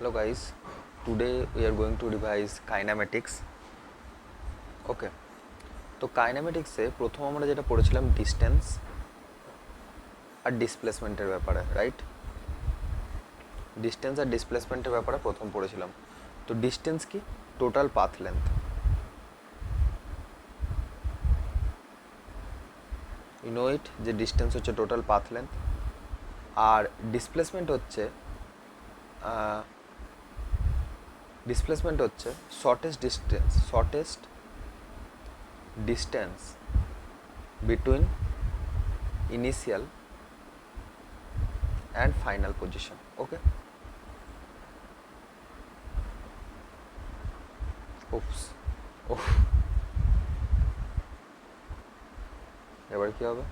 Hello guys, today we are going to revise kinematics. ওকে, তো কাইনেমেটিক্সে প্রথম আমরা যেটা পড়েছিলাম ডিস্টেন্স আর ডিসপ্লেসমেন্টের ব্যাপারে, রাইট? ডিস্টেন্স আর ডিসপ্লেসমেন্টের ব্যাপারে প্রথম পড়েছিলাম। তো ডিস্টেন্স কি? Total path length. You know it, যে ডিস্টেন্স হচ্ছে টোটাল পাথ লেন্থ, আর ডিসপ্লেসমেন্ট হচ্ছে shortest distance between initial and final position. Okay, oops, oof, এবার কি হবে?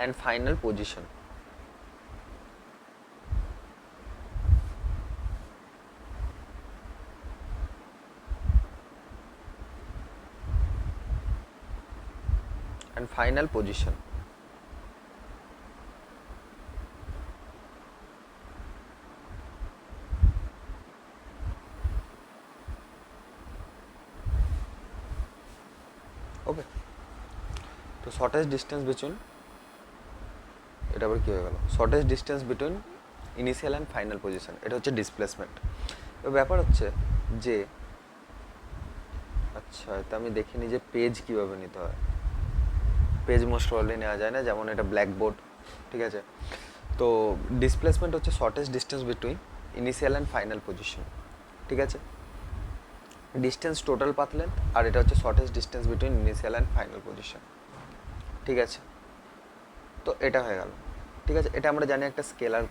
and final position. And final position. ওকে, তো শর্টেস্ট ডিস্টেন্স বিটুইন, এটা আবার কী হয়ে গেল? Shortest distance between initial and final position, এটা হচ্ছে ডিসপ্লেসমেন্ট। তো ব্যাপার হচ্ছে যে, আচ্ছা তো আমি দেখিনি যে পেজ কীভাবে নিতে হয়। পেজ মোস্ট প্রবলি নেওয়া যায় না, যেমন এটা ব্ল্যাকবোর্ড, ঠিক আছে? তো ডিসপ্লেসমেন্ট হচ্ছে shortest distance between initial and final position, ঠিক আছে? ডিস্টেন্স টোটাল পাথ লেন্থ, আর এটা হচ্ছে shortest distance between initial and final position, ঠিক আছে? তো এটা হয়ে গেল, ঠিক আছে? এটা আমরা জানি একটা স্কেলার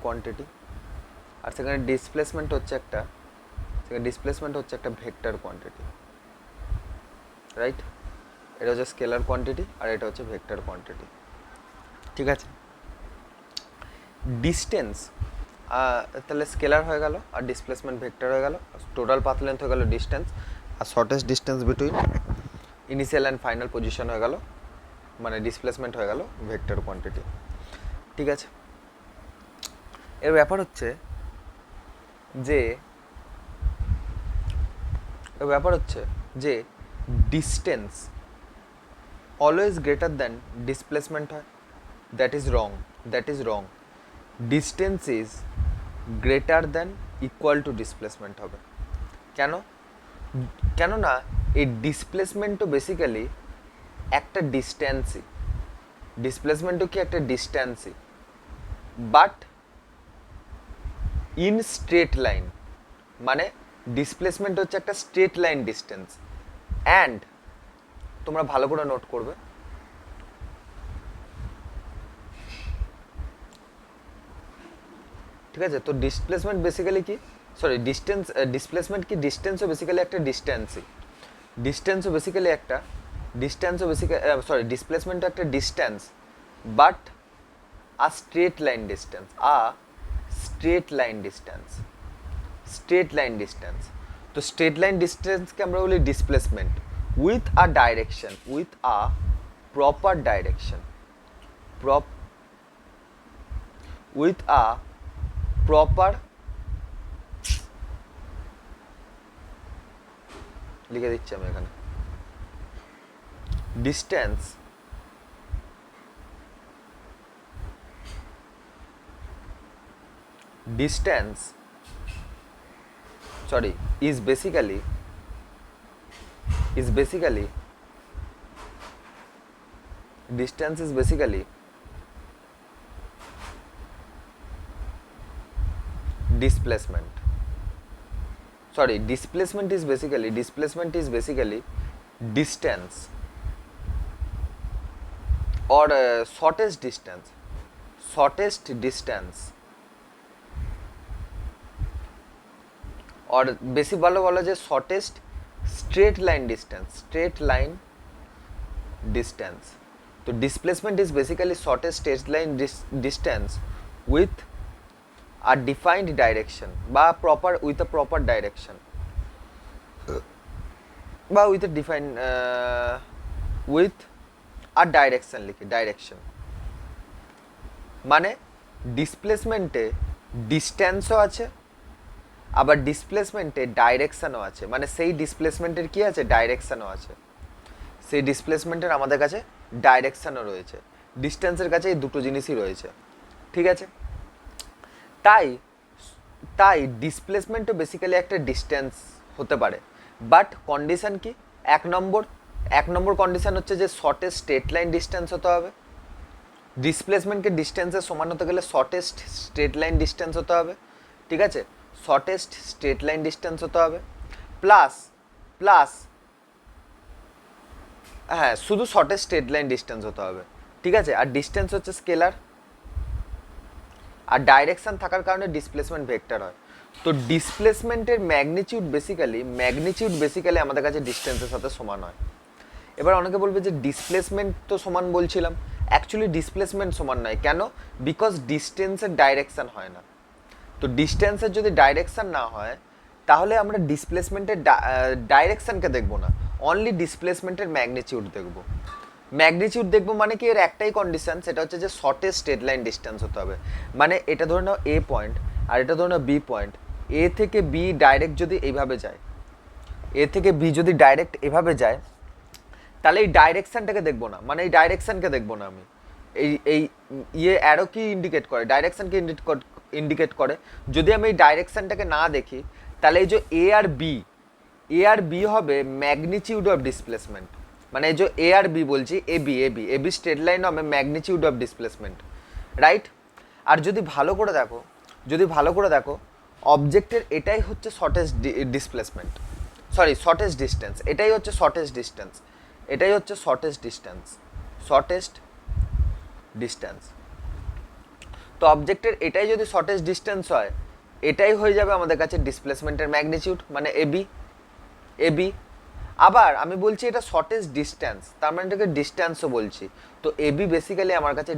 কোয়ান্টিটি, আর সেখানে ডিসপ্লেসমেন্ট হচ্ছে একটা ভেক্টর কোয়ান্টিটি, রাইট? এটা হচ্ছে স্কেলার কোয়ান্টিটি আর এটা হচ্ছে ভেক্টর কোয়ান্টিটি, ঠিক আছে? ডিস্টেন্স তাহলে স্কেলার হয়ে গেল, আর ডিসপ্লেসমেন্ট ভেক্টর হয়ে গেল, টোটাল পাথ লেন্থ হয়ে গেল ডিস্টেন্স, আর shortest distance between initial and final position হয়ে গেল, মানে ডিসপ্লেসমেন্ট হয়ে গেল ভেক্টর কোয়ান্টিটি, ঠিক আছে? এর ব্যাপার হচ্ছে যে distance always greater than displacement হয়। That is wrong. Distance is greater than equal to displacement হবে। কেননা এই ডিসপ্লেসমেন্টও বেসিক্যালি একটা ডিস্ট্যান্সই, বাট ইন স্ট্রেট লাইন, মানে ডিসপ্লেসমেন্ট হচ্ছে একটা স্ট্রেট লাইন ডিস্টেন্স। অ্যান্ড তোমরা ভালো করে নোট করবে, ঠিক আছে? তো ডিসপ্লেসমেন্ট বেসিক্যালি কি, ডিসপ্লেসমেন্ট কি, ডিস্টেন্সও বেসিক্যালি একটা ডিসপ্লেসমেন্টও একটা distance, but straight line distance. তো স্ট্রেট লাইন ডিস্টেন্সকে আমরা বলি displacement with a proper direction, লিখে দিচ্ছি আমি এখানে, distance is basically displacement is basically distance or shortest distance or বেশি ভালো বলা যায় শর্টেস্ট স্ট্রেট লাইন ডিস্টেন্স তো displacement is basically shortest straight line distance with a defined direction বা proper with a proper direction বা with a define with a direction লিখি direction মানে ডিসপ্লেসমেন্টে ডিস্টেন্সও আছে আবার ডিসপ্লেসমেন্টে ডাইরেকশনও আছে মানে সেই ডিসপ্লেসমেন্টের কি আছে ডাইরেকশনও আছে সেই ডিসপ্লেসমেন্টের আমাদের কাছে ডাইরেকশনও রয়েছে ডিস্টেন্সের কাছে এই দুটো জিনিসই রয়েছে ঠিক আছে তাই তাই ডিসপ্লেসমেন্টও বেসিক্যালি একটা ডিস্টেন্স হতে পারে বাট কন্ডিশন কি এক নম্বর কন্ডিশন হচ্ছে যে শর্টেস্ট স্ট্রেট লাইন ডিস্টেন্স হতে হবে ডিসপ্লেসমেন্টকে ডিস্টেন্সের সমান হতে গেলে শর্টেস্ট স্ট্রেট লাইন ডিস্টেন্স হতে হবে ঠিক আছে শর্টেস্ট স্ট্রেট লাইন ডিস্টেন্স হতে হবে প্লাস হ্যাঁ শুধু শর্টেস্ট স্ট্রেট লাইন ডিস্টেন্স হতে হবে ঠিক আছে আর ডিস্টেন্স হচ্ছে স্কেলার আর ডাইরেকশন থাকার কারণে ডিসপ্লেসমেন্ট ভেক্টর হয় তো ডিসপ্লেসমেন্টের ম্যাগনিটিউড বেসিক্যালি আমাদের কাছে ডিস্টেন্সের সাথে সমান হয় এবার অনেকে বলবে যে ডিসপ্লেসমেন্ট তো সমান বলছিলাম অ্যাকচুয়ালি ডিসপ্লেসমেন্ট সমান নয় কেন বিকজ ডিস্টেন্সের ডাইরেকশন হয় না তো ডিস্টেন্সের যদি ডাইরেকশন না হয় তাহলে আমরা ডিসপ্লেসমেন্টের ডাইরেকশনকে দেখব না অনলি ডিসপ্লেসমেন্টের ম্যাগনিটিউড দেখবো মানে কি এর একটাই কন্ডিশন সেটা হচ্ছে যে শর্টেস্ট স্ট্রেট লাইন ডিস্টেন্স হতে হবে মানে এটা ধরে নাও এ পয়েন্ট আর এটা ধরে নাও বি পয়েন্ট এ থেকে বি ডাইরেক্ট যদি এইভাবে যায় এ থেকে বি যদি ডাইরেক্ট এভাবে যায় তাহলে এই ডাইরেকশনটাকে দেখবো না মানে এই ডাইরেকশনকে দেখবো না আমি এই অ্যারো কি ইন্ডিকেট করে ডাইরেকশনকে ইন্ডিকেট করে যদি আমি এই ডাইরেকশনটাকে না দেখি তাহলে এই যে এ আর বি হবে ম্যাগনিটিউড অফ ডিসপ্লেসমেন্ট মানে এই যে এ আর বি বলছি এ বি স্ট্রেট লাইন হবে ম্যাগনিটিউড অফ ডিসপ্লেসমেন্ট রাইট আর যদি ভালো করে দেখো অবজেক্টের এটাই হচ্ছে শর্টেস্ট ডিস্টেন্স এটাই হচ্ছে শর্টেস্ট ডিস্টেন্স তো অবজেক্টের এটাই যদি শর্টেস্ট ডিস্টেন্স হয় এটাই হয়ে যাবে আমাদের কাছে ডিসপ্লেসমেন্টের ম্যাগনিটিউড মানে এবি আবার আমি বলছি এটা শর্টেস্ট ডিস্টেন্স তার মানে এটাকে ডিস্টেন্সও বলছি তো এবি বেসিক্যালি আমার কাছে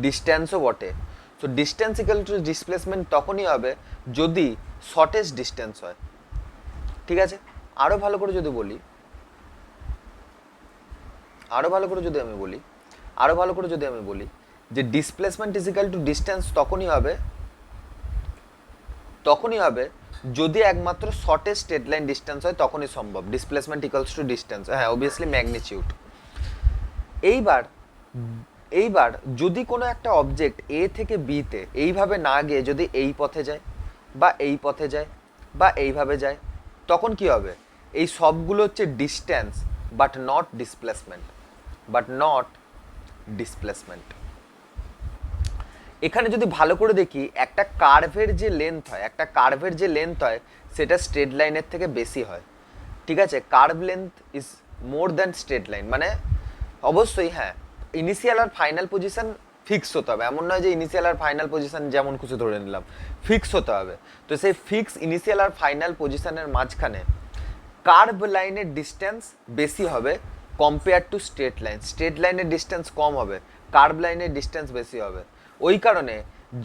ডিস্টেন্সও বটে তো ডিস্টেন্স ইকুয়াল টু ডিসপ্লেসমেন্ট তখনই হবে যদি শর্টেস্ট ডিস্টেন্স হয় ঠিক আছে আরো ভালো করে যদি আমি বলি যে displacement is equal to distance তখনই হবে যদি একমাত্র শর্টেস্ট স্ট্রেট লাইন ডিস্টেন্স হয় তখনই সম্ভব ডিসপ্লেসমেন্ট ইকুয়ালস টু ডিস্টেন্স হ্যাঁ অবভিয়াসলি ম্যাগনিটিউড এইবার যদি কোনো একটা অবজেক্ট এ থেকে বি তে এইভাবে না গিয়ে যদি এই পথে যায় বা এইভাবে যায় তখন কি হবে এই সবগুলো হচ্ছে ডিস্টেন্স বাট নট ডিসপ্লেসমেন্ট এখানে যদি ভালো করে দেখি একটা কার্ভের যে লেন্থ হয় সেটা স্ট্রেট লাইনের থেকে বেশি হয় ঠিক আছে curve length is more than straight line মানে অবশ্যই হ্যাঁ ইনিশিয়াল আর ফাইনাল পজিশন ফিক্স হতে হবে এমন নয় যে ইনিশিয়াল আর ফাইনাল পজিশন যেমন কিছু ধরে নিলাম ফিক্স হতে হবে তো সেই ফিক্স ইনিশিয়াল আর ফাইনাল পজিশনের মাঝখানে কার্ভ লাইনের ডিস্টেন্স বেশি হবে কম্পেয়ার টু স্ট্রেট লাইনের ডিস্টেন্স কম হবে কার্ভ লাইনের ডিস্টেন্স বেশি হবে ওই কারণে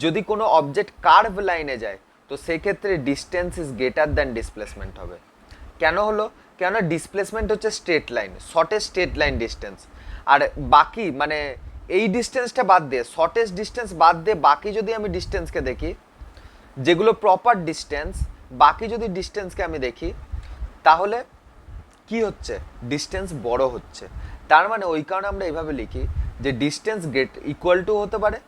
যদি কোনো অবজেক্ট কার্ভ লাইনে যায় তো সেক্ষেত্রে distance is greater than displacement হবে কেন ডিসপ্লেসমেন্ট হচ্ছে straight line shortest straight line distance আর বাকি মানে এই ডিস্টেন্সটা বাদ দিয়ে শর্টেস্ট ডিস্টেন্স বাদ দিয়ে বাকি যদি আমি ডিস্টেন্সকে দেখি যেগুলো প্রপার ডিস্টেন্স বাকি যদি ডিস্টেন্সকে আমি দেখি তাহলে কি হচ্ছে ডিস্টেন্স বড় হচ্ছে তার মানে ওই কারণে আমরা এইভাবে লিখি যে ডিস্টেন্স ইকুয়াল টু হতে পারে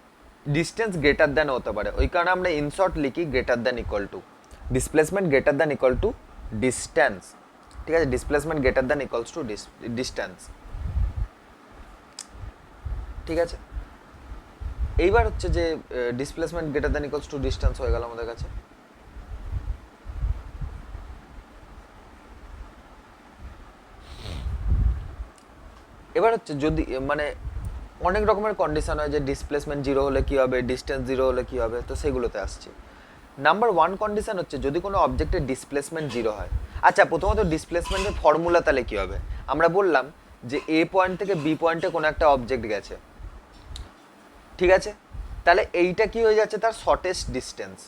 ডিস্টেন্স গ্রেটার দ্যান হতে পারে ওই কারণে আমরা ইন শর্ট লিখি greater than equal to displacement greater than equal two distance ঠিক আছে displacement greater than equals to distance ঠিক আছে এইবার হচ্ছে যে displacement greater than equals to distance হয়ে গেল আমাদের কাছে এবার হচ্ছে যদি মানে অনেক রকমের কন্ডিশন হয় যে ডিসপ্লেসমেন্ট 0 হলে কি হবে ডিস্টেন্স 0 হলে কি হবে তো সেগুলোতে আসছে নাম্বার 1 কন্ডিশন হচ্ছে যদি কোনো অবজেক্টের ডিসপ্লেসমেন্ট 0 হয় আচ্ছা প্রথমত ডিসপ্লেসমেন্টের ফর্মুলা তাহলে কি হবে আমরা বললাম যে এ পয়েন্ট থেকে বি পয়েন্টে কোনো একটা অবজেক্ট গেছে, ঠিক আছে? তাহলে এইটা কি হয়ে যাচ্ছে, তার শর্টেস্ট ডিস্টেন্স,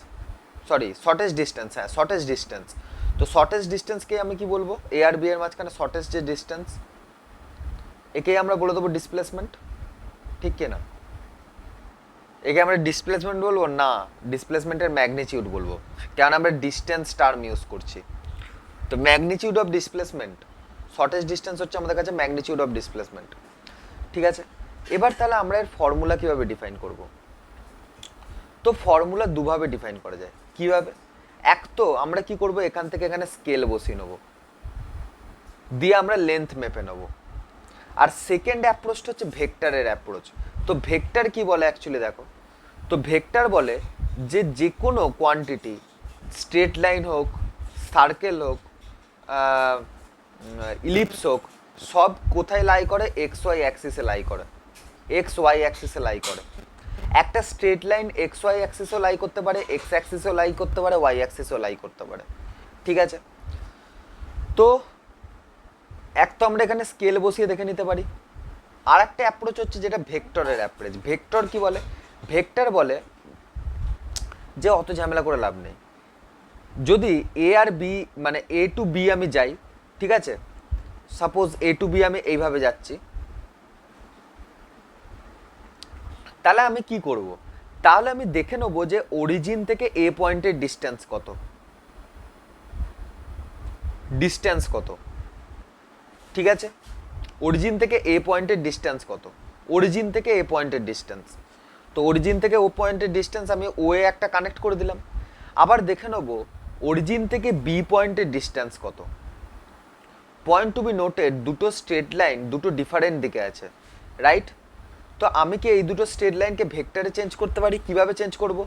হ্যাঁ শর্টেস্ট ডিস্টেন্স। তো শর্টেস্ট ডিস্টেন্সকে আমি কি বলবো, এ আর বি এর মাঝখানে শর্টেস্ট যে ডিস্টেন্স, একেই আমরা বলে দেবো ডিসপ্লেসমেন্ট, ঠিক কি না? একে আমরা ডিসপ্লেসমেন্ট বলবো না, ডিসপ্লেসমেন্টের ম্যাগনিটিউড বলবো, কারণ আমরা ডিস্টেন্স টার্ম ইউজ করছি। তো magnitude of displacement, shortest distance হচ্ছে আমাদের কাছে ম্যাগনিটিউড অফ ডিসপ্লেসমেন্ট, ঠিক আছে? এবার তাহলে আমরা এর ফর্মুলা কিভাবে ডিফাইন করব? তো ফর্মুলা দুভাবে ডিফাইন করা যায়। কিভাবে? এক তো আমরা কি করব, এখান থেকে এখানে স্কেল বসিয়ে নেব, দিয়ে আমরা লেন্থ মেপে নেব। আর সেকেন্ড অ্যাপ্রোচটা হচ্ছে ভেক্টরের অ্যাপ্রোচ। তো ভেক্টর কি বলে অ্যাকচুয়ালি দেখো, তো ভেক্টর বলে যে কোনো কোয়ান্টিটি, স্ট্রেট লাইন হোক, সার্কেল হোক, ইলিপস হোক, সব কোথায় লাই করে, এক্স ওয়াই অ্যাক্সিসে লাই করে, এক্স ওয়াই অ্যাক্সিসে লাই করে। একটা স্ট্রেট লাইন এক্স ওয়াই অ্যাক্সিসও লাই করতে পারে, এক্স অ্যাক্সিসও লাই করতে পারে, ওয়াই অ্যাক্সিসও লাই করতে পারে, ঠিক আছে? তো এক তো আমরা এখানে স্কেল বসিয়ে দেখে নিতে পারি। আর একটা অ্যাপ্রোচ হচ্ছে যেটা ভেক্টরের অ্যাপ্রোচ। ভেক্টর কি বলে, ভেক্টর বলে যে অত ঝামেলা করে লাভ নেই, যদি এ আর বি মানে এ টু বি আমি যাই, ঠিক আছে? সাপোজ এ টু বি আমি এইভাবে যাচ্ছি, তাহলে আমি কি করব, তাহলে আমি দেখে নেবো যে অরিজিন থেকে এ পয়েন্টের ডিস্টেন্স কত, ডিস্টেন্স কত, ঠিক আছে? অরিজিন থেকে এ পয়েন্টের ডিস্টেন্স কত, অরিজিন থেকে এ পয়েন্টের ডিস্টেন্স। তো অরিজিন থেকে ও পয়েন্টের ডিস্টেন্স আমি ও এ একটা কানেক্ট করে দিলাম। আবার দেখে নেবো অরিজিন থেকে বি পয়েন্টের ডিস্টেন্স কত। পয়েন্ট টু বি নোটেড, দুটো স্ট্রেট লাইন দুটো ডিফারেন্ট দিকে আছে, রাইট? তো আমি কি এই দুটো স্ট্রেট লাইনকে ভেক্টরে চেঞ্জ করতে পারি? কিভাবে চেঞ্জ করব?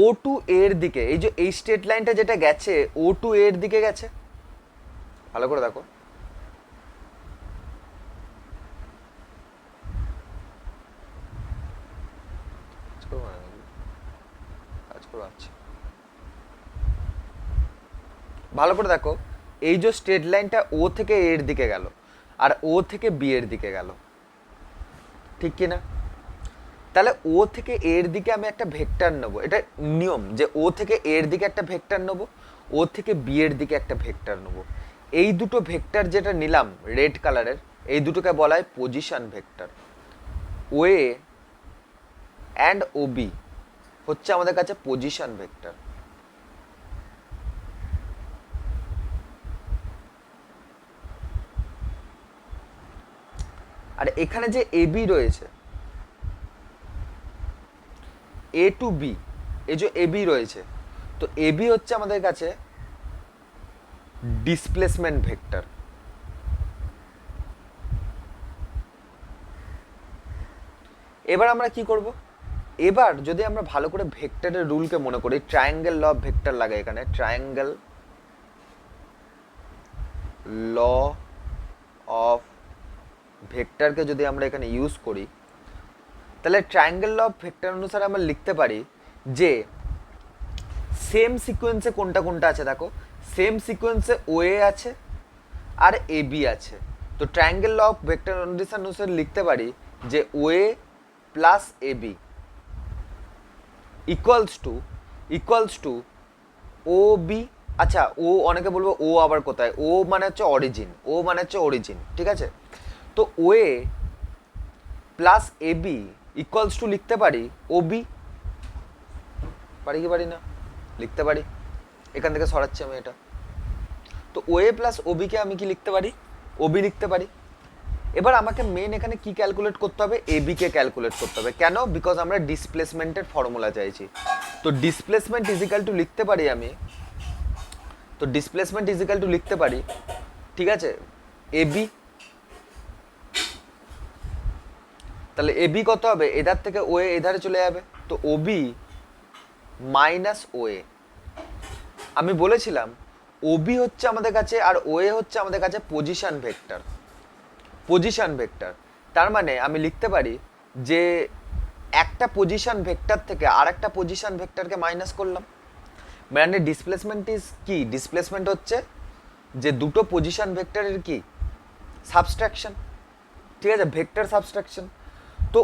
ও টু এর দিকে, এই যে এই স্ট্রেট লাইনটা যেটা গেছে ও টু এর দিকে গেছে, ভালো করে দেখো, আচ্ছা ভালো করে দেখো, এই যে স্ট্রেট লাইনটা ও থেকে এর দিকে গেল আর ও থেকে বি এর দিকে গেল, ঠিক কি না? তাহলে ও থেকে এর দিকে আমি একটা ভেক্টর নেব, এটা নিয়ম যে ও থেকে এর দিকে একটা ভেক্টর নেব, ও থেকে বি এর দিকে একটা ভেক্টর নেব। এই দুটো ভেক্টর যেটা নিলাম রেড কালারের, এই দুটোকে বলা হয় position vector. O A and O B হচ্ছে আমাদের কাছে পজিশন ভেক্টর। আর এখানে যে এ বি রয়েছে, এ টু বি, এই যে এ বি রয়েছে, তো এ বি হচ্ছে আমাদের কাছে ডিসপ্লেসমেন্ট ভেক্টর। এবার আমরা কি করব, এবার যদি আমরা ভালো করে ভেক্টরের রুলকে মনে করি, ট্রায়াঙ্গেল ল অফ ভেক্টর লাগে এখানে, ট্রায়াঙ্গেল ল অফ ভেক্টরকে যদি আমরা এখানে ইউজ করি, তাহলে ট্রায়াঙ্গেল ল অফ ভেক্টর অনুসারে আমরা লিখতে পারি যে সেম সিকোয়েন্সে কোনটা কোনটা আছে, দেখো সেম সিকোয়েন্সে ও এ আছে আর এ বি আছে। তো ট্রায়াঙ্গেল ল অফ ভেক্টর অনুসারে লিখতে পারি যে O A plus A B equals to O B. আচ্ছা ও অনেকে বলবো ও আবার কোথায়, ও মানে হচ্ছে অরিজিন, ও মানে হচ্ছে অরিজিন, ঠিক আছে? তো O A plus A B equals to লিখতে পারি ও বি, পারি কি পারি না? লিখতে পারি, এখান থেকে সরাচ্ছি আমি এটা। তো ও এ প্লাস ও বিকে আমি কি লিখতে পারি, ও বি লিখতে পারি। এবার আমাকে মেন এখানে কি ক্যালকুলেট করতে হবে, এ বি কে ক্যালকুলেট করতে হবে। কেন? বিকজ আমরা ডিসপ্লেসমেন্টের ফর্মুলা চাইছি। তো ডিসপ্লেসমেন্ট ইজিক্যাল টু লিখতে পারি আমি, তো ডিসপ্লেসমেন্ট ইজিক্যাল টু লিখতে পারি, ঠিক আছে, এ বি। তাহলে এ বি কত হবে, এধার থেকে ও এ এধারে চলে যাবে, তো ও বি মাইনাস ও এ। আমি বলেছিলাম ও বি হচ্ছে আমাদের কাছে আর ও এ হচ্ছে আমাদের কাছে পজিশন ভেক্টর, পজিশন ভেক্টর। তার মানে আমি লিখতে পারি যে একটা পজিশন ভেক্টর থেকে আর একটা পজিশন ভেক্টরকে মাইনাস করলাম, মানে ডিসপ্লেসমেন্ট ইজ কি, ডিসপ্লেসমেন্ট হচ্ছে যে দুটো পজিশন ভেক্টরের কি সাবস্ট্রাকশন। ঠিক আছে, ভেক্টর সাবস্ট্রাকশন। তো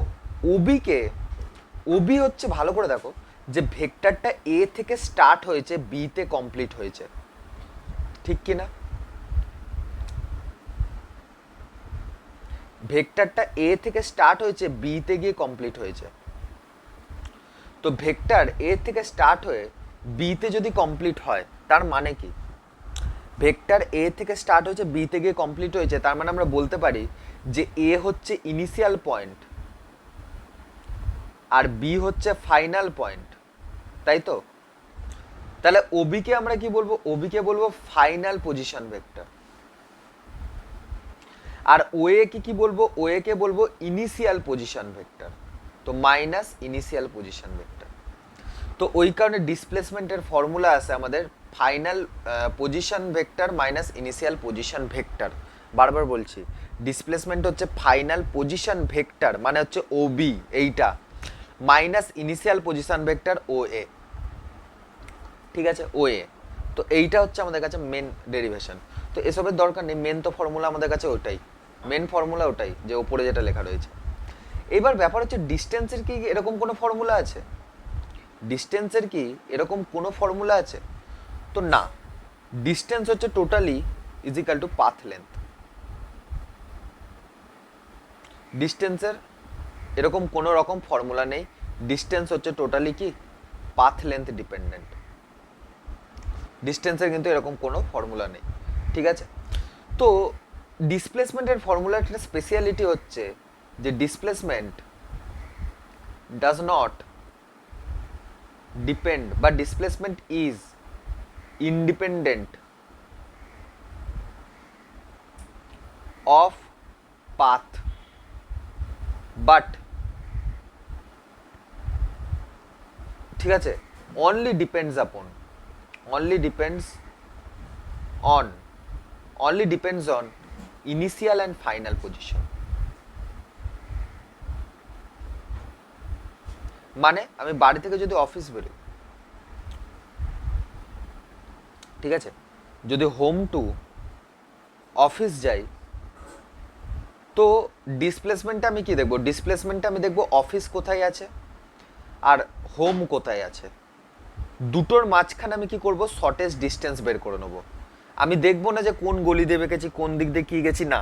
ওবি হচ্ছে, ভালো করে দেখো, যে ভেক্টরটা এ থেকে স্টার্ট হয়েছে বি তে কমপ্লিট হয়েছে, ঠিক কি না? ভেক্টরটা এ থেকে স্টার্ট হয়েছে বি তে গিয়ে কমপ্লিট হয়েছে। তো ভেক্টর এ থেকে স্টার্ট হয়ে বি তে যদি কমপ্লিট হয় তার মানে কি? ভেক্টর এ থেকে স্টার্ট হয়েছে বি তে গিয়ে কমপ্লিট হয়েছে, তার মানে আমরা বলতে পারি যে এ হচ্ছে ইনিশিয়াল পয়েন্ট আর বি হচ্ছে ফাইনাল পয়েন্ট, তাই তো? তাহলে ওবি কে আমরা কি বলবো? ওবি কে বলবো ফাইনাল পজিশন ভেক্টর। আর ওএ কে কি বলবো? ওএ কে বলবো ইনিশিয়াল পজিশন ভেক্টর। তো মাইনাস ইনিশিয়াল পজিশন ভেক্টর। তো ওই কারণে ডিসপ্লেসমেন্টের ফর্মুলা আছে আমাদের final position vector minus initial position vector. বারবার বলছি, ডিসপ্লেসমেন্ট হচ্ছে ফাইনাল পজিশন ভেক্টর মানে হচ্ছে ওবি এইটা, minus initial position vector O এ, ঠিক আছে, ও এ। তো এইটা হচ্ছে আমাদের কাছে মেন ডেরিভেশন। তো এসবের দরকার নেই, মেন তো ফর্মুলা আমাদের কাছে ওটাই, মেন ফর্মুলা ওটাই যে ওপরে যেটা লেখা রয়েছে। এবার ব্যাপার হচ্ছে ডিস্টেন্সের কি এরকম কোনো ফর্মুলা আছে? ডিস্টেন্সের কি এরকম কোনো ফর্মুলা আছে? তো না, ডিস্টেন্স হচ্ছে totally equal to path length. ডিস্টেন্সের এরকম কোনো রকম ফর্মুলা নেই, ডিস্টেন্স হচ্ছে টোটালি কি পাথ লেন্থ ডিপেন্ডেন্ট। ডিস্টেন্সের কিন্তু এরকম কোনো ফর্মুলা নেই, ঠিক আছে? তো ডিসপ্লেসমেন্টের ফর্মুলার একটা স্পেশালিটি হচ্ছে যে ডিসপ্লেসমেন্ট ডাজ নট ডিপেন্ড বা displacement is independent of path but, ঠিক আছে, only depends upon, only depends on initial and final position। মানে আমি বাড়ি থেকে যদি অফিস বেরোই, ঠিক আছে, যদি হোম টু অফিস যাই, তো ডিসপ্লেসমেন্টটা আমি কি দেখবো? ডিসপ্লেসমেন্টটা আমি দেখবো অফিস কোথায় আছে আর হোম কোথায় আছে, দুটোর মাঝখানে আমি কি করব? শর্টেস্ট ডিস্টেন্স বের করে নেবো। আমি দেখবো না যে কোন গলি দিয়ে গেছি, কোন দিক দিয়ে কি গেছি, না,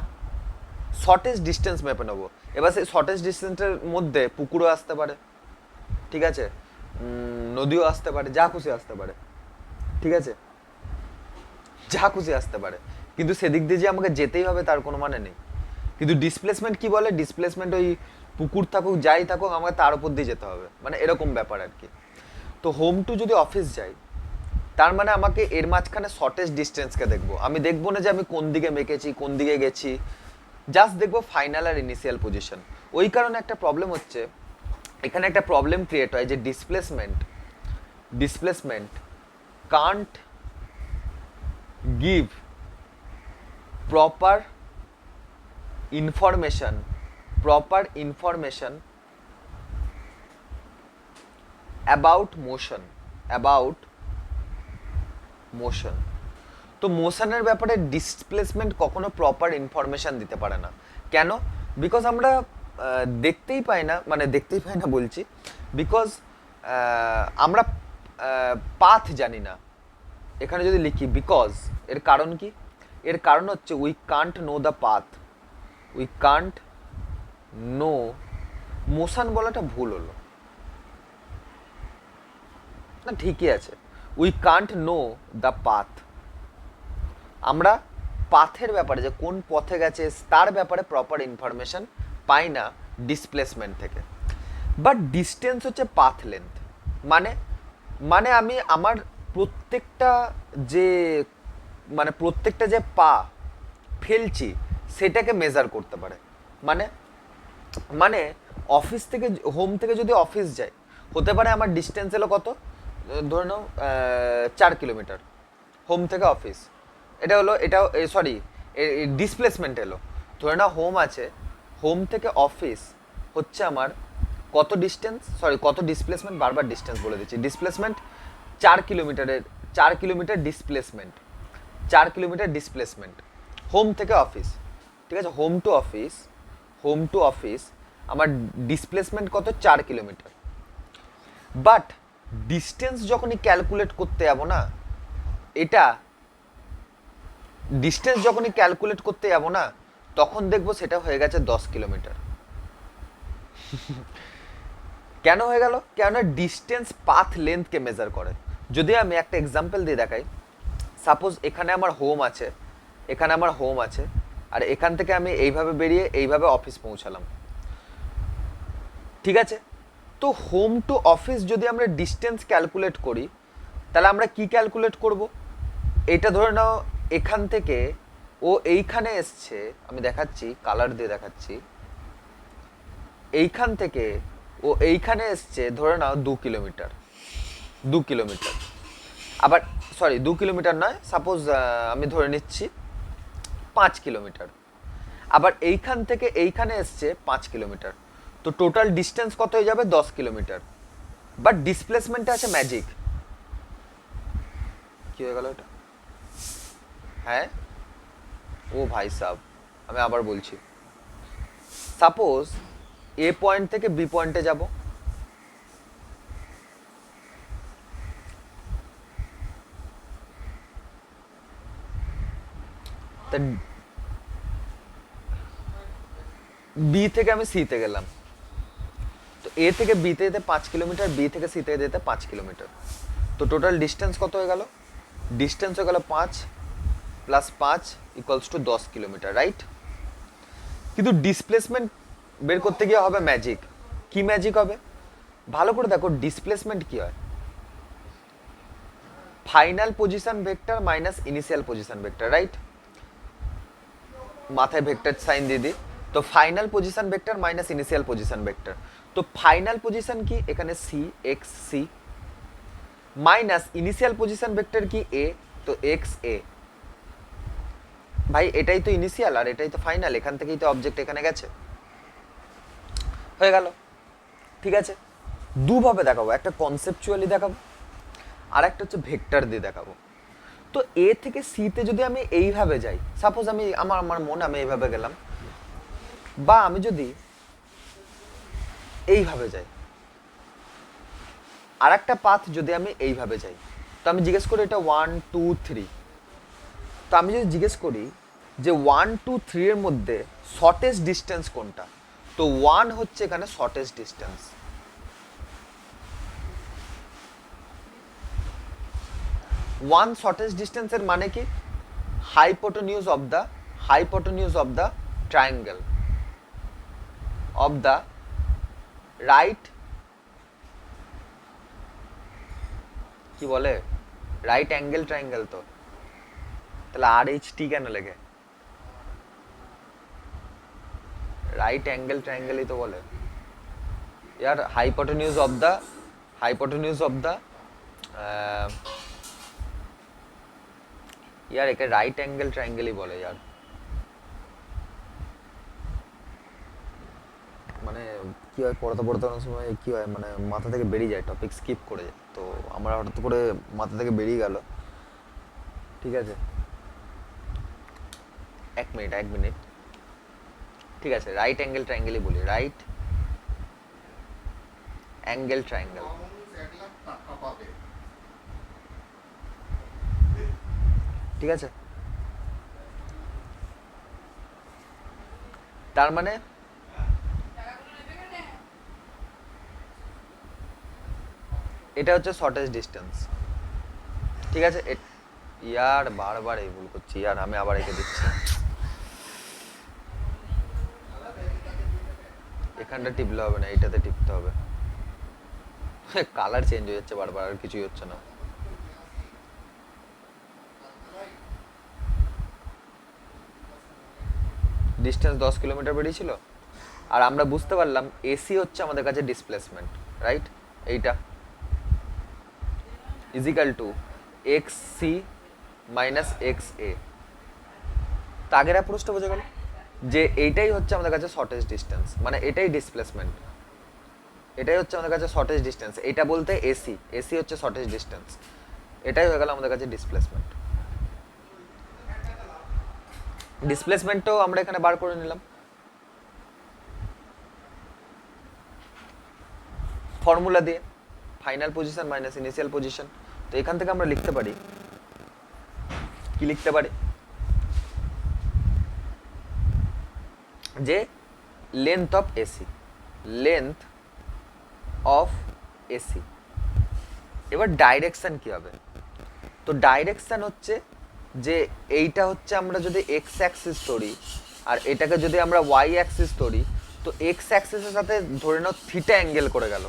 শর্টেস্ট ডিস্টেন্স মেপে নেবো। এবার সেই শর্টেস্ট ডিস্টেন্সের মধ্যে পুকুরও আসতে পারে, ঠিক আছে, নদীও আসতে পারে, যা খুশি আসতে পারে, ঠিক আছে, যা খুশি আসতে পারে, কিন্তু সেদিক দিয়ে যে আমাকে যেতেই হবে তার কোনো মানে নেই। কিন্তু ডিসপ্লেসমেন্ট কি বলে? ডিসপ্লেসমেন্ট ওই পুকুর থাকুক যাই থাকুক আমাকে তার উপর দিয়ে যেতে হবে, মানে এরকম ব্যাপার আর কি। তো হোম টু যদি অফিস যাই, তার মানে আমাকে এর মাঝখানে শর্টেস্ট ডিস্টেন্সকে দেখবো। আমি দেখবো না যে আমি কোন দিকে মেকেছি, কোন দিকে গেছি, জাস্ট দেখবো ফাইনাল আর ইনিশিয়াল পজিশন। ওই কারণে একটা প্রবলেম হচ্ছে, এখানে একটা প্রবলেম ক্রিয়েট হয় যে displacement Kant give proper information about motion. তো মোশনের ব্যাপারে ডিসপ্লেসমেন্ট কখনো প্রপার ইনফরমেশন দিতে পারে না। কেন? বিকজ আমরা দেখতেই পাই না, মানে দেখতেই পাই না বলছি, বিকজ আমরা পাথ জানি না। এখানে যদি লিখি বিকজ, এর কারণ কি? এর কারণ হচ্ছে we can't know the path, we can't know, motion বলাটা ভুল হলো না, ঠিকই আছে, we can't know the path. আমরা পাথের ব্যাপারে যে কোন পথে গেছে তার ব্যাপারে প্রপার ইনফরমেশন পাই না ডিসপ্লেসমেন্ট থেকে। বাট ডিস্টেন্স হচ্ছে পাথ লেন্থ, মানে মানে আমি আমার প্রত্যেকটা যে প্রত্যেকটা যে পা ফেলছি সেটাকে মেজার করতে পারে। মানে মানে অফিস থেকে, হোম থেকে যদি অফিস যাই, হতে পারে আমার ডিস্টেন্স এলো কত, ধরে নাও 4 কিলোমিটার হোম থেকে অফিস, এটা হলো, এটাও সরি ডিসপ্লেসমেন্ট এলো, ধরে নাও হোম আছে, হোম থেকে অফিস হচ্ছে আমার কত ডিস্টেন্স, সরি কত ডিসপ্লেসমেন্ট, বারবার ডিস্টেন্স বলে দিচ্ছি, ডিসপ্লেসমেন্ট 4 কিলোমিটারের, 4 kilometre displacement, 4 kilometre displacement home থেকে অফিস, ঠিক আছে, home to office home to office আমার ডিসপ্লেসমেন্ট কত 4 কিলোমিটার, বাট ডিস্টেন্স যখনই ক্যালকুলেট করতে যাবো না, এটা ডিস্টেন্স যখনই ক্যালকুলেট করতে যাবো না, তখন দেখবো সেটা হয়ে গেছে 10 কিলোমিটার। কেন হয়ে গেল? কেননা ডিস্টেন্স পাথ লেন্থকে মেজার করে। যদি আমি একটা এক্সাম্পল দিয়ে দেখাই, সাপোজ এখানে আমার হোম আছে, এখানে আমার হোম আছে, আর এখান থেকে আমি এইভাবে বেরিয়ে এইভাবে অফিস পৌঁছালাম, ঠিক আছে? তো হোম টু অফিস যদি আমরা ডিস্টেন্স ক্যালকুলেট করি, তাহলে আমরা কি ক্যালকুলেট করব? এটা ধরে নাও এখান থেকে ও এইখানে এসছে, আমি দেখাচ্ছি, কালার দিয়ে দেখাচ্ছি, এইখান থেকে ও এইখানে এসছে ধরে নাও 2 কিলোমিটার, 2 কিলোমিটার। আবার সরি 2 কিলোমিটার নয়, সাপোজ আমি ধরে নিচ্ছি 5 কিলোমিটার। আবার এইখান থেকে এইখানে এসছে 5 কিলোমিটার। তো টোটাল ডিস্টেন্স কত হয়ে যাবে? 10 কিলোমিটার। বাট ডিসপ্লেসমেন্টে আছে ম্যাজিক। কি হয়ে গেল এটা? হ্যাঁ, ও ভাই সাব, আমি আবার বলছি, সাপোজ এ পয়েন্ট থেকে বি পয়েন্টে যাব, তা বি থেকে আমি সিতে গেলাম, তো এ থেকে বিতে যেতে 5 কিলোমিটার, বি থেকে সিতে যেতে 5 কিলোমিটার। তো টোটাল ডিস্টেন্স কত হয়ে গেল? ডিস্টেন্স হয়ে গেল 5 plus 5 equals to 10 kilometre, right? কিন্তু ডিসপ্লেসমেন্ট বের করতে গিয়ে হবে ম্যাজিক। কি ম্যাজিক হবে? ভালো করে দেখো, ডিসপ্লেসমেন্ট কি হয়? Final position vector minus initial position vector, right? মাথায় ভেক্টর সাইন দিয়ে দিই। তো final position vector minus initial position vector. তো ফাইনাল পজিশন কি? এখানে C, X C, minus initial position vector কি? এ, তো এক্স এ। ভাই এটাই তো ইনিশিয়াল আর এটাই তো ফাইনাল, এখান থেকেই তো অবজেক্ট এখানে গেছে, হয়ে গেল। ঠিক আছে, দুভাবে দেখাবো, একটা কনসেপচুয়ালি দেখাবো, আর একটা হচ্ছে ভেক্টর দিয়ে দেখাবো। তো এ থেকে সিতে যদি আমি এইভাবে যাই, সাপোজ আমি আমার আমার মন আমি এইভাবে গেলাম, বা আমি যদি এইভাবে যাই, আর একটা পাথ যদি আমি এইভাবে যাই, তো আমি জিজ্ঞেস করি এটা 1 2 3, তো আমি যদি জিজ্ঞেস করি যে 1 2 3 এর মধ্যে শর্টেস্ট ডিস্টেন্স কোনটা, তো 1 হচ্ছে এখানে শর্টেস্ট ডিস্টেন্স। 1 শর্টেস্ট ডিস্টেন্সের মানে কি? হাইপোটেনিউজ of the triangle of the right, কি বলে, রাইট অ্যাঙ্গেল ট্রায়াঙ্গেল। তো তাহলে আর এইচ টি কেন লেগে? রাইট অ্যাঙ্গেল ট্রায়াঙ্গেলই তো বলে यार। हाइपोटेन्यूज ऑफ द यार একে রাইট অ্যাঙ্গেল ট্রায়াঙ্গেলই বলে यार। মানে কি হয়, পড়াতে পড়াতে অনেক সময় কি হয়, মানে মাথা থেকে বেরিয়ে যায়, টপিক স্কিপ করে যায়, তো আমার হঠাৎ করে মাথা থেকে বেরিয়ে গেল। ঠিক আছে, 1 মিনিট। ঠিক আছে, রাইট অ্যাঙ্গেল ট্রায়াঙ্গেলই বলি, রাইট অ্যাঙ্গেল ট্রায়াঙ্গেল। ঠিক আছে, তার মানে এটা হচ্ছে শর্টেস্ট ডিস্টেন্স। ঠিক আছে, ইয়ার বারবার এই ভুল করছি ইয়ার, আমি আবার এঁকে দিচ্ছি। এখানটা টিপলে হবে না, এইটাতে টিপতে হবে। কালার চেঞ্জ হয়ে যাচ্ছে বারবার, আর কিছুই হচ্ছে না। ডিস্টেন্স 10 কিলোমিটার বেরিয়েছিল, আর আমরা বুঝতে পারলাম এসি হচ্ছে আমাদের কাছে ডিসপ্লেসমেন্ট, রাইট? এইটা equal to x C minus x a. তা আগের অ্যাপ্রোচটা বোঝা গেল যে এইটাই হচ্ছে আমাদের কাছে শর্টেস্ট ডিস্টেন্স, মানে এটাই ডিসপ্লেসমেন্ট, এটাই হচ্ছে আমাদের কাছে শর্টেস্ট ডিস্টেন্স। এটা বলতে এসি, এসি হচ্ছে শর্টেস্ট ডিস্টেন্স, এটাই হয়ে গেল আমাদের কাছে ডিসপ্লেসমেন্ট। ডিসপ্লেসমেন্টও আমরা এখানে বার করে নিলাম। ফর্মুলা দিয়ে, final position minus initial position. তো এখান থেকে আমরা লিখতে পারি, কি লিখতে পারি, যে length of AC, length of AC. এবার ডাইরেকশন কি হবে? তো ডাইরেকশন হচ্ছে যে এইটা হচ্ছে আমরা যদি এক্স অ্যাক্সিস ধরি আর এটাকে যদি আমরা ওয়াই অ্যাক্সিস ধরি, তো এক্স অ্যাক্সিসের সাথে ধরে নাও থিটা অ্যাঙ্গেল করে গেল।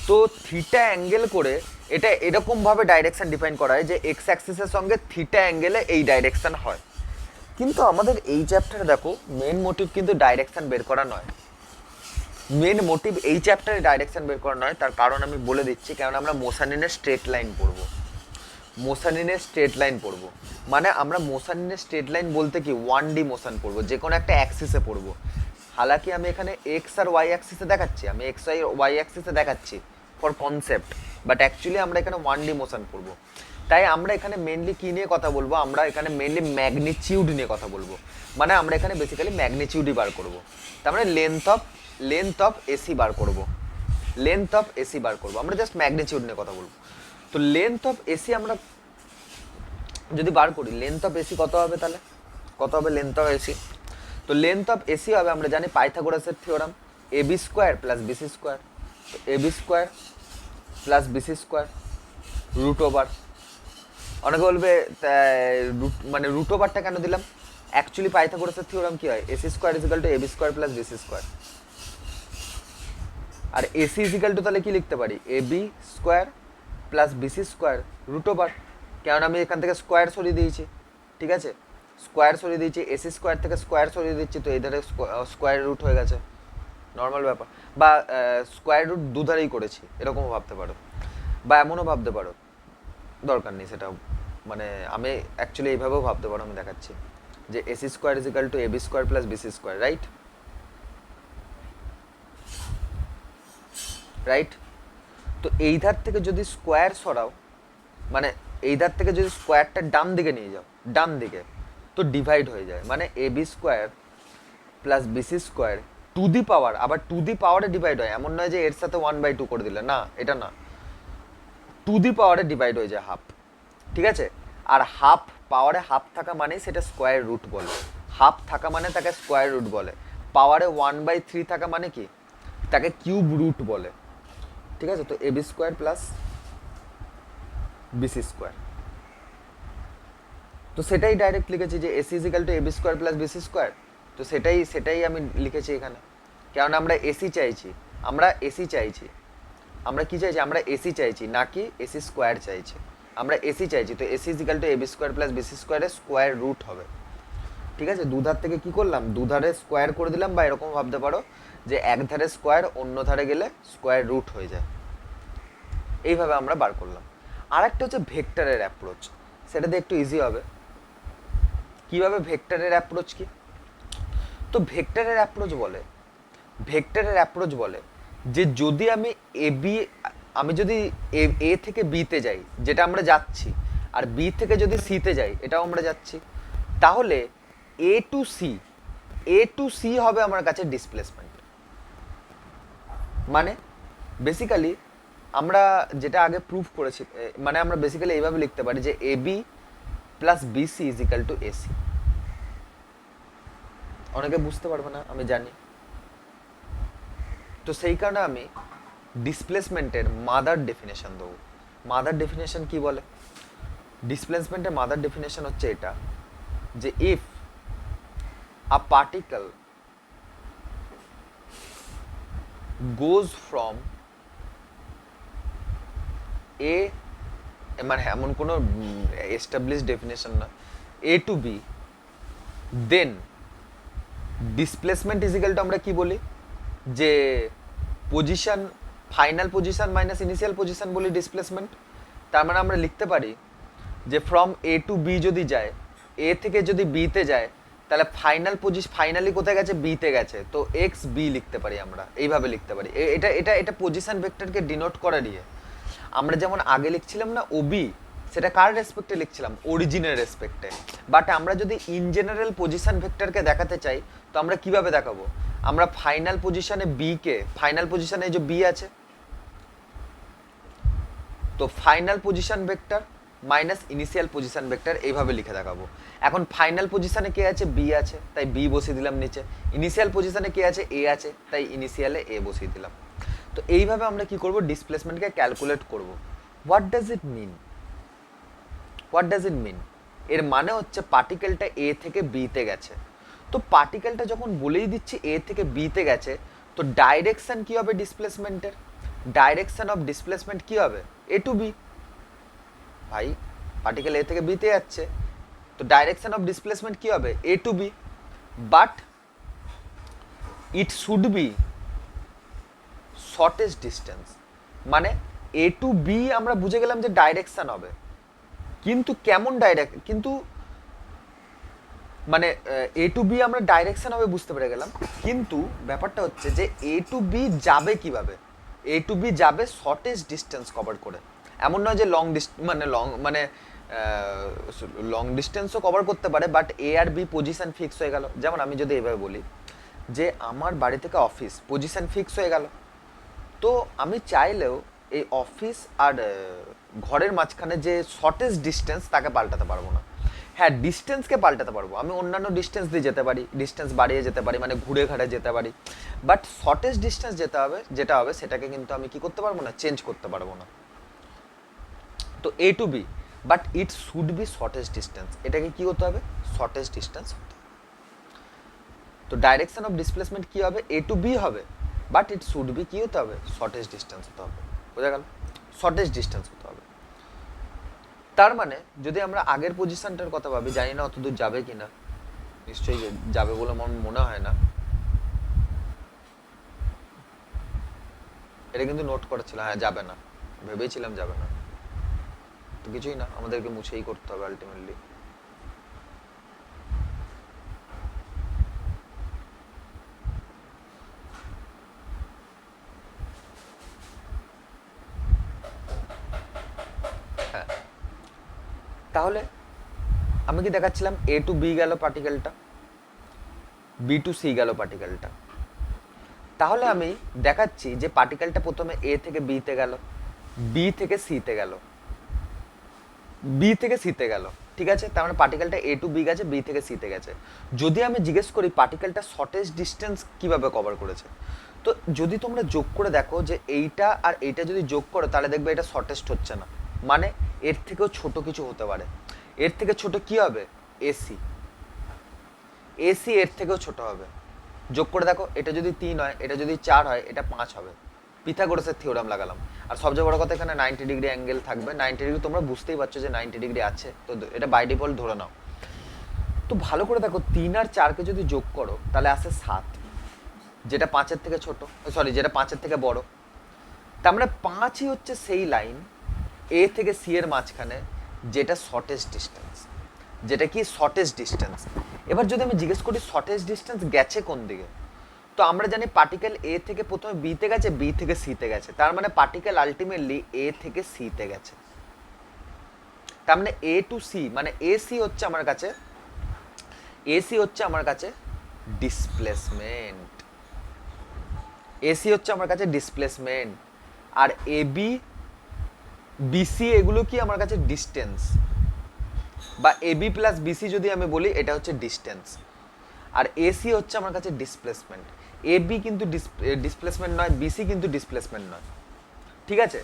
তো থিটা অ্যাঙ্গেল করে এটা এরকমভাবে ডাইরেকশন ডিফাইন করা হয় যে এক্স অ্যাক্সিসের সঙ্গে থিটা অ্যাঙ্গেলে এই ডাইরেকশন হয়। কিন্তু আমাদের এই চ্যাপ্টারে দেখো মেন মোটিভ কিন্তু ডাইরেকশন বের করা নয়। মেন মোটিভ এই চ্যাপ্টারে ডাইরেকশন বের করা নয়, তার কারণ আমি বলে দিচ্ছি, কারণ আমরা মোশানিনের স্ট্রেট লাইন পড়বো। মোশানিনের স্ট্রেট লাইন পড়বো মানে আমরা মোশানিনের স্ট্রেট লাইন বলতে কি 1D মোশন পড়বো, যে কোনো একটা অ্যাক্সিসে পড়বো। হালাকি আমি এখানে এক্স আর ওয়াই অ্যাক্সিসে দেখাচ্ছি, আমি এক্স ওয়াই অ্যাক্সিসে দেখাচ্ছি ফর কনসেপ্ট, বাট অ্যাকচুয়ালি আমরা এখানে 1D মোশন পড়বো। তাই আমরা এখানে মেনলি কী নিয়ে কথা বলবো, আমরা এখানে মেনলি ম্যাগনিটিউড নিয়ে কথা বলবো। মানে আমরা এখানে বেসিক্যালি ম্যাগনিটিউডই বার করবো। তার মানে লেন্থ অফ এসি বার করবো, লেন্থ অফ এসি বার করবো, আমরা জাস্ট ম্যাগনিটিউড নিয়ে কথা বলবো। তো লেন্থ অফ এসি আমরা যদি বার করি, লেন্থ অফ এসি কত হবে, তাহলে কত হবে লেন্থ অফ এসি? তো লেন্থ অফ এসি হবে, আমরা জানি পাইথাগোরাসের theorem, AB square plus BC square. তো AB square plus BC square root over. অনেকে বলবে মানে রুট ওভারটা কেন দিলাম? অ্যাকচুয়ালি পাইথাগোরাসের থিওরাম কি হয়, AC square is equal to AB square plus BC square. আর এসি ইজিক্যাল টু তাহলে কি লিখতে পারি, AB square plus BC square root over, কারণ আমি এখান থেকে স্কোয়ার সরিয়ে দিয়েছি, ঠিক আছে, স্কোয়ার সরিয়ে দিয়েছি, এসি স্কোয়ার থেকে স্কোয়ার সরিয়ে দিচ্ছি, তো এধারে স্কোয়ার রুট হয়ে গেছে, নর্মাল ব্যাপার। বা স্কোয়ার রুট দুধারেই করেছি এরকমও ভাবতে পারো, বা এমনও ভাবতে পারো, দরকার নেই সেটা, মানে আমি অ্যাকচুয়ালি এইভাবেও ভাবতে পারো, আমি দেখাচ্ছি যে AC square is equal to AB square plus BC square, right right. তো এই ধার থেকে যদি স্কোয়ার সরাও, মানে এই ধার থেকে যদি স্কোয়ারটা ডান দিকে নিয়ে যাও, ডান দিকে, তো ডিভাইড হয়ে যায়, মানে AB square plus BC square to the power, আবার টু দি পাওয়ারে ডিভাইড হয়, এমন নয় যে এর সাথে 1/2 করে দিলে, না এটা না, টু দি পাওয়ারে ডিভাইড হয়ে যায় হাফ, ঠিক আছে। আর হাফ পাওয়ারে হাফ থাকা মানে সেটা স্কোয়ার রুট বলে, হাফ থাকা মানে তাকে স্কোয়ার রুট বলে, পাওয়ারে 1/3 থাকা মানে কি, তাকে কিউব রুট বলে, ঠিক আছে। তো AB square plus BC square, তো সেটাই ডাইরেক্ট লিখেছি যে AC is equal to AB square plus BC square. তো সেটাই আমি লিখেছি এখানে, কারণ আমরা এসি চাইছি, আমরা এসি চাইছি, আমরা কি চাইছি, আমরা এসি চাইছি, না কি এসি স্কোয়ার চাইছি, আমরা এসি চাইছি। তো AC is equal to AB square plus BC স্কোয়ারের স্কোয়ার রুট হবে, ঠিক আছে। দুধার থেকে কি করলাম, দুধারে স্কোয়ার করে দিলাম, বা এরকম ভাবতে পারো যে এক ধারে স্কোয়ার অন্য ধারে গেলে স্কোয়ার রুট হয়ে যায়, এইভাবে আমরা বার করলাম। আর একটা হচ্ছে ভেক্টরের অ্যাপ্রোচ, সেটা দিয়ে একটু ইজি হবে। কিভাবে ভেক্টরের অ্যাপ্রোচ কি? তো ভেক্টরের অ্যাপ্রোচ বলে যে যদি আমি যদি এ থেকে বিতে যাই, যেটা আমরা যাচ্ছি, আর বি থেকে যদি সিতে যাই, এটাও আমরা যাচ্ছি, তাহলে এ টু সি হবে আমার কাছে ডিসপ্লেসমেন্ট। মানে বেসিক্যালি আমরা যেটা আগে প্রুফ করেছি, মানে আমরা বেসিক্যালি এইভাবে লিখতে পারি যে AB plus BC is equal to AC. অনেকে বুঝতে পারবে না, আমি জানি, তো সেই কারণে আমি ডিসপ্লেসমেন্টের মাদার ডেফিনেশন দেবো। মাদার ডেফিনেশন কি বলে? ডিসপ্লেসমেন্টের মাদার ডেফিনেশন হচ্ছে এটা, যে if a particle goes from a, মানে এমন কোনো এস্টাবলিশ ডেফিনেশন না, এ to B, then displacement is equal two আমরা কি বলি, যে position, final position minus initial position বলি ডিসপ্লেসমেন্ট। তার মানে আমরা লিখতে পারি যে ফ্রম এ টু বি যদি যায়, এ থেকে যদি বিতে যায়, তাহলে ফাইনালি কোথায় গেছে, বিতে গেছে, তো এক্স বি লিখতে পারি, আমরা এইভাবে লিখতে পারি। এটা এটা এটা পজিশন ভেক্টরকে ডিনোট করা দিয়ে, আমরা যেমন আগে লিখছিলাম না ওবি, সেটা কার রেসপেক্টে লিখছিলাম, অরিজিনের রেসপেক্টে। বাট আমরা যদি ইন জেনারেল পজিশন ভেক্টরকে দেখাতে চাই, তো আমরা কিভাবে দেখাবো, আমরা ফাইনাল পজিশনে বি কে, ফাইনাল পজিশনে যে বি আছে, তো final position vector minus initial position vector এইভাবে লিখে দেখাবো। এখন ফাইনাল পজিশনে কে আছে, বি আছে, তাই বি বসিয়ে দিলাম নিচে। ইনিশিয়াল পজিশনে কে আছে, এ আছে, তাই ইনিশিয়ালে এ বসিয়ে দিলাম। তো এইভাবে আমরা কি করব, ডিসপ্লেসমেন্টকে ক্যালকুলেট করব। What does it mean? What does it mean? এর মানে হচ্ছে পার্টিকেলটা এ থেকে বিতে গেছে। তো পার্টিকেলটা যখন বলেই দিচ্ছি এ থেকে বিতে গেছে, তো ডাইরেকশন কি হবে ডিসপ্লেসমেন্টের? ডাইরেকশন অফ ডিসপ্লেসমেন্ট কি হবে? A to B. ভাই পার্টিকেল এ থেকে বিতে যাচ্ছে, তো ডাইরেকশন অফ ডিসপ্লেসমেন্ট কি হবে? A to B. But it should be shortest distance. মানে এ টু বি আমরা বুঝে গেলাম যে ডাইরেকশন হবে, কিন্তু কেমন ডাইরেক্ট, কিন্তু মানে এ টু বি আমরা ডাইরেকশন হবে বুঝতে পেরে গেলাম, কিন্তু ব্যাপারটা হচ্ছে যে এ টু বি যাবে কিভাবে? এ টু বি যাবে শর্টেস্ট ডিস্টেন্স কভার করে। এমন নয় যে লং ডিস্টেন্সও কভার করতে পারে, বাট এ আর বি পজিশন ফিক্স হয়ে গেল। যেমন আমি যদি এভাবে বলি যে আমার বাড়ি থেকে অফিস পজিশন ফিক্স হয়ে গেল, তো আমি চাইলেও এই অফিস আর ঘরের মাঝখানে যে শর্টেস্ট ডিস্টেন্স তাকে পাল্টাতে পারবো না। হ্যাঁ, ডিস্টেন্সকে পাল্টাতে পারবো, আমি অন্যান্য ডিস্টেন্স দিয়ে যেতে পারি, ডিস্টেন্স বাড়িয়ে যেতে পারি, মানে ঘুরে ঘাড়ে যেতে পারি, বাট শর্টেস্ট ডিস্টেন্স যেটা হবে সেটাকে কিন্তু আমি কি করতে পারবো না, চেঞ্জ করতে পারবো না। তো A to B, but it should be shortest distance, এটাকে কি হতে হবে? শর্টেস্ট ডিস্টেন্স হতে হবে। তো ডাইরেকশন অফ ডিসপ্লেসমেন্ট কি হবে? এ টু বি হবে, বাট ইট শুড বি কি হতে হবে? শর্টেস্ট ডিস্টেন্স হতে হবে। বোঝা গেল? শর্টেস্ট ডিস্টেন্স হতে হবে। তার মানে যদি আমরা আগের পজিশনটার কথা ভাবি, জানি না অতদূর যাবে কিনা, নিশ্চয়ই যাবে বলে মনে হয় না। এটা কিন্তু নোট করা ছিল, হ্যাঁ যাবে না, ভেবেছিলাম যাবে না, তো কিছুই না, আমাদেরকে মুছেই করতে হবে আলটিমেটলি। হ্যাঁ, তাহলে আমি কি দেখাচ্ছিলাম? এ টু বি গেল পার্টিকেলটা, বি টু সি গেল পার্টিকেলটা। তাহলে আমি দেখাচ্ছি যে পার্টিকেলটা প্রথমে এ থেকে বিতে গেল, বি থেকে সিতে গেল, বি থেকে সিতে গেল, ঠিক আছে? তার মানে পার্টিকেলটা এ টু বি গেছে, বি থেকে সিতে গেছে। যদি আমি জিজ্ঞেস করি পার্টিকেলটা শর্টেস্ট ডিস্টেন্স কিভাবে কভার করেছে, তো যদি তোমরা যোগ করে দেখো যে এইটা আর এইটা যদি যোগ করো, তাহলে দেখবে এটা শর্টেস্ট হচ্ছে না, মানে এর থেকেও ছোট কিছু হতে পারে। এর থেকে ছোট কি হবে? এসি। এসি এর থেকেও ছোট হবে। যোগ করে দেখো, এটা যদি 3 হয়, এটা যদি 4 হয়, এটা 5 হবে। পিথাগোরাসের থিওরাম লাগালাম। আর সবচেয়ে বড় কথা, এখানে 90 ডিগ্রি অ্যাঙ্গেল থাকবে। 90 ডিগ্রি তোমরা বুঝতেই পারছো যে 90 ডিগ্রি আছে, তো এটা বাই ডিফল্ট ধরে নাও। তো ভালো করে দেখো, 3 আর 4কে যদি যোগ করো তাহলে আসে 7, যেটা 5-এর থেকে ছোট, সরি যেটা 5-এর থেকে বড়। তার মানে 5ই হচ্ছে সেই লাইন এ থেকে সি এর মাঝখানে যেটা শর্টেস্ট ডিস্টেন্স, যেটা কি শর্টেস্ট ডিস্টেন্স। এবার যদি আমি জিজ্ঞেস করি শর্টেস্ট ডিস্টেন্স গেছে কোন দিকে, তো আমরা জানি পার্টিকেল এ থেকে প্রথমে বিতে গেছে, বি থেকে সিতে গেছে, তার মানে পার্টিকেল আলটিমেটলি এ থেকে সিতে গেছে। তার মানে এ টু সি, মানে এসি হচ্ছে আমার কাছে, এসি হচ্ছে আমার কাছে ডিসপ্লেসমেন্ট, এসি হচ্ছে আমার কাছে ডিসপ্লেসমেন্ট। আর এবি বিসি এগুলো কি আমার কাছে ডিস্টেন্স, বা এবি প্লাস বিসি যদি আমি বলি এটা হচ্ছে ডিস্টেন্স, আর এসি হচ্ছে আমার কাছে ডিসপ্লেসমেন্ট। এবি কিন্তু ডিসপ্লেসমেন্ট নয়, বিসি কিন্তু ডিসপ্লেসমেন্ট নয়, ঠিক আছে?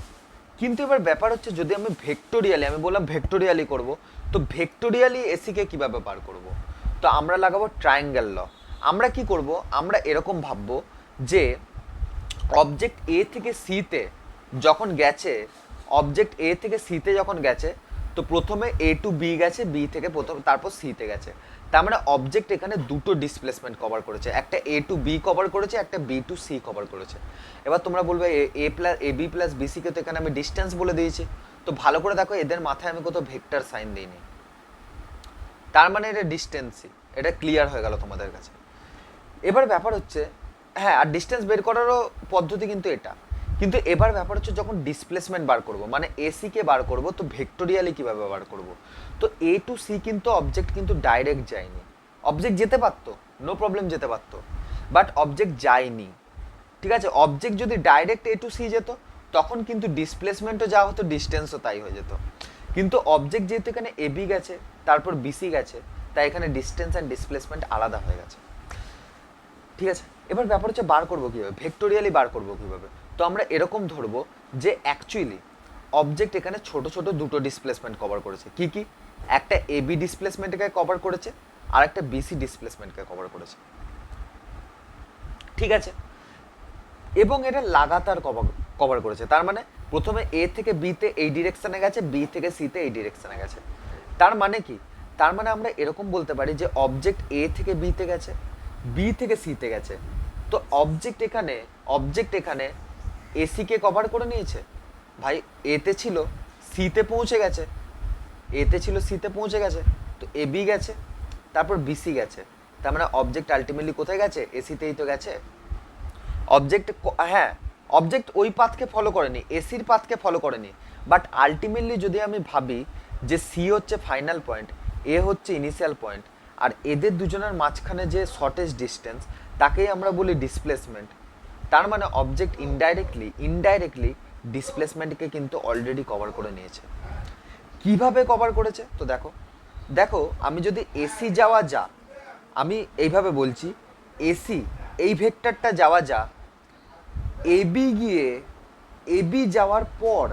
কিন্তু এবার ব্যাপার হচ্ছে যদি আমি ভেক্টোরিয়ালি, আমি বললাম ভেক্টোরিয়ালি করব, তো ভেক্টোরিয়ালি এসিকে কিভাবে বার করব? তো আমরা লাগাবো ট্রায়াঙ্গেল ল। আমরা কি করব? আমরা এরকম ভাববো যে অবজেক্ট এ থেকে সিতে যখন গেছে, অবজেক্ট এ থেকে সিতে যখন গেছে, তো প্রথমে এ টু বি গেছে, বি থেকে তারপর সিতে গেছে। তার মানে অবজেক্ট এখানে দুটো ডিসপ্লেসমেন্ট কভার করেছে, একটা এ টু বি কভার করেছে, একটা বি টু সি কভার করেছে। এবার তোমরা বলবে এ বি প্লাস বিসিকে তো এখানে আমি ডিস্টেন্স বলে দিয়েছি, তো ভালো করে দেখো এদের মাথায় আমি কোথাও ভেক্টর সাইন দিইনি, তার মানে এটা ডিস্টেন্সই, এটা ক্লিয়ার হয়ে গেল তোমাদের কাছে। এবার ব্যাপার হচ্ছে, হ্যাঁ, আর ডিস্টেন্স বের করারও পদ্ধতি কিন্তু এটা, কিন্তু এবার ব্যাপার হচ্ছে যখন ডিসপ্লেসমেন্ট বার করব, মানে এসি কে বার করব, তো ভেক্টোরিয়ালি কিভাবে বার করব? তো এ টু সি কিন্তু অবজেক্ট কিন্তু ডাইরেক্ট যায়নি, অবজেক্ট যেতে পারতো, নো প্রবলেম যেতে পারতো, বাট অবজেক্ট যায়নি, ঠিক আছে? অবজেক্ট যদি ডাইরেক্ট এ টু সি যেত, তখন কিন্তু ডিসপ্লেসমেন্টও যা হতো ডিস্টেন্সও তাই হয়ে যেত। কিন্তু অবজেক্ট যেহেতু এখানে এবি গেছে তারপর বিসি গেছে, তাই এখানে ডিস্টেন্স অ্যান্ড ডিসপ্লেসমেন্ট আলাদা হয়ে গেছে। ঠিক আছে, এবার ব্যাপার হচ্ছে বার করবো কীভাবে, ভেক্টোরিয়ালি বার করবো কীভাবে। তো আমরা এরকম ধরবো যে অ্যাকচুয়ালি অবজেক্ট এখানে ছোট ছোট দুটো ডিসপ্লেসমেন্ট কভার করেছে। কি কি? একটা এবি ডিসপ্লেসমেন্টকে কভার করেছে আর একটা বিসি ডিসপ্লেসমেন্টকে কভার করেছে। ঠিক আছে, এবং এটা লাগাতার কভার করেছে। তার মানে প্রথমে এ থেকে বিতে এই ডিরেকশনে গেছে, বি থেকে সিতে এই ডিরেকশনে গেছে। তার মানে কি? তার মানে আমরা এরকম বলতে পারি যে অবজেক্ট এ থেকে বিতে গেছে, বি থেকে সিতে গেছে। তো অবজেক্ট এখানে এসিকে কভার করে নিয়েছে। ভাই এতে ছিল, সিতে পৌঁছে গেছে, এতে ছিল সিতে পৌঁছে গেছে, তো এ বি গেছে, তারপর বিসি গেছে। তার মানে অবজেক্ট আলটিমেটলি কোথায় গেছে? এসিতেই তো গেছে। অবজেক্ট, হ্যাঁ, অবজেক্ট ওই পাথকে ফলো করেনি, এসির পাথকে ফলো করেনি, বাট আলটিমেটলি যদি আমি ভাবি যে সি হচ্ছে ফাইনাল পয়েন্ট, এ হচ্ছে ইনিশিয়াল পয়েন্ট, আর এদের দুজনের মাঝখানে যে শর্টেজ ডিস্টেন্স তাকেই আমরা বলি ডিসপ্লেসমেন্ট। তার মানে অবজেক্ট ইনডাইরেক্টলি ডিসপ্লেসমেন্টকে কিন্তু অলরেডি কভার করে নিয়েছে। কিভাবে কভার করেছে? তো দেখো দেখো আমি যদি এসি যাওয়া যা, আমি এইভাবে বলছি, এসি এই ভেক্টরটা যাওয়া যা, এবি গিয়ে এবি যাওয়ার পর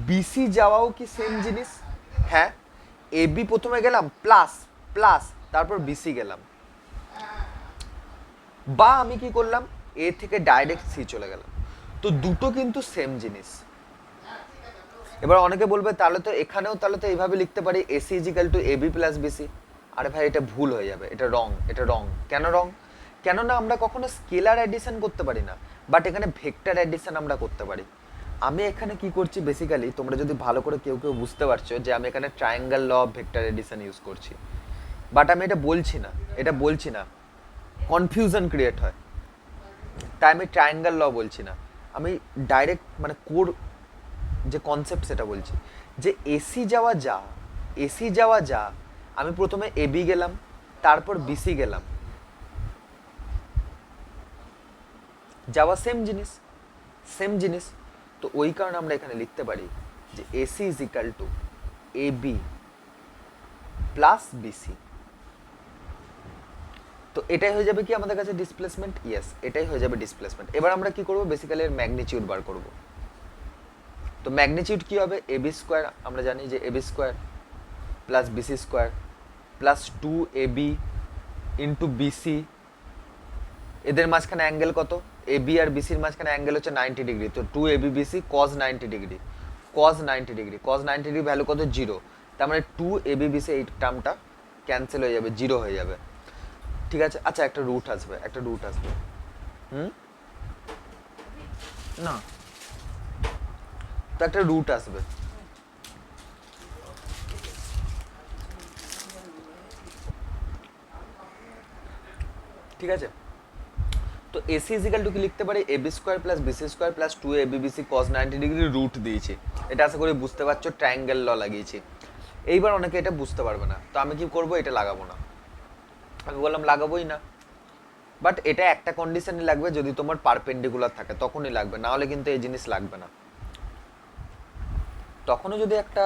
বিসি যাওয়াও কি সেম জিনিস? হ্যাঁ, এবি প্রথমে গেলাম প্লাস প্লাস, তারপর বিসি গেলাম, বা আমি কি করলাম, এ থেকে ডাইরেক্ট সি চলে গেলাম। তো দুটো কিন্তু সেম জিনিস। এবার অনেকে বলবে তাহলে তো এখানেও তাহলে তো এইভাবে লিখতে পারি AC is equal to AB plus BC. আরে ভাই এটা ভুল হয়ে যাবে, এটা রং, এটা রং। কেন রং? কেননা আমরা কখনো স্কেলার অ্যাডিশন করতে পারি না, বাট এখানে ভেক্টর অ্যাডিশন আমরা করতে পারি। আমি এখানে কি করছি বেসিক্যালি, তোমরা যদি ভালো করে কেউ কেউ বুঝতে পারছো যে আমি এখানে triangle law of vector addition use করছি, বাট আমি এটা বলছি না, কনফিউশন ক্রিয়েট হয়, তাই আমি ট্রায়াঙ্গেল ল বলছি না, আমি ডাইরেক্ট মানে কোর যে কনসেপ্ট সেটা বলছি, যে এসি যাওয়া যা আমি প্রথমে এবি গেলাম, তারপর বিসি গেলাম, যাওয়া সেম জিনিস। তো ওই কারণে আমরা এখানে লিখতে পারি যে AC is equal to AB plus BC. তো এটাই হয়ে যাবে কি আমাদের কাছে ডিসপ্লেসমেন্ট? ইয়েস, এটাই হয়ে যাবে ডিসপ্লেসমেন্ট। এবার আমরা কি করব, বেসিক্যালি এর ম্যাগনিটিউড বার করব। তো ম্যাগনিটিউড কি হবে? এবি স্কোয়ার, আমরা জানি যে AB square plus BC square plus 2ab into BC. এদের মাঝখানে অ্যাঙ্গেল কত? এবি আর বিসির মাঝখানে অ্যাঙ্গেল হচ্ছে 90 ডিগ্রি, তো 2ab BC cos 90 degree, cos 90 degree value কত? 0। তার মানে 2ab বিসি এই টার্মটা ক্যান্সেল হয়ে যাবে, 0 হয়ে যাবে। ঠিক আছে, আচ্ছা একটা রুট আসবে না, তো একটা রুট আসবে। ঠিক আছে, তো এসি ইজিক্যাল টু কি লিখতে পারি? AB square plus BC square plus 2ab BC cos 90 degree root দিয়েছি। এটা আশা করি বুঝতে পারছো, ট্রায়াঙ্গেল ল লাগিয়েছি। এইবার অনেকে এটা বুঝতে পারবে না, তো আমি কি করব, এটা লাগাবো না। আমি বললাম লাগাবোই না, বাট এটা একটা কন্ডিশনই লাগবে, যদি তোমার পারপেন্ডিকুলার থাকে তখনই লাগবে, না হলে কিন্তু এই জিনিস লাগবে না। তখনও যদি একটা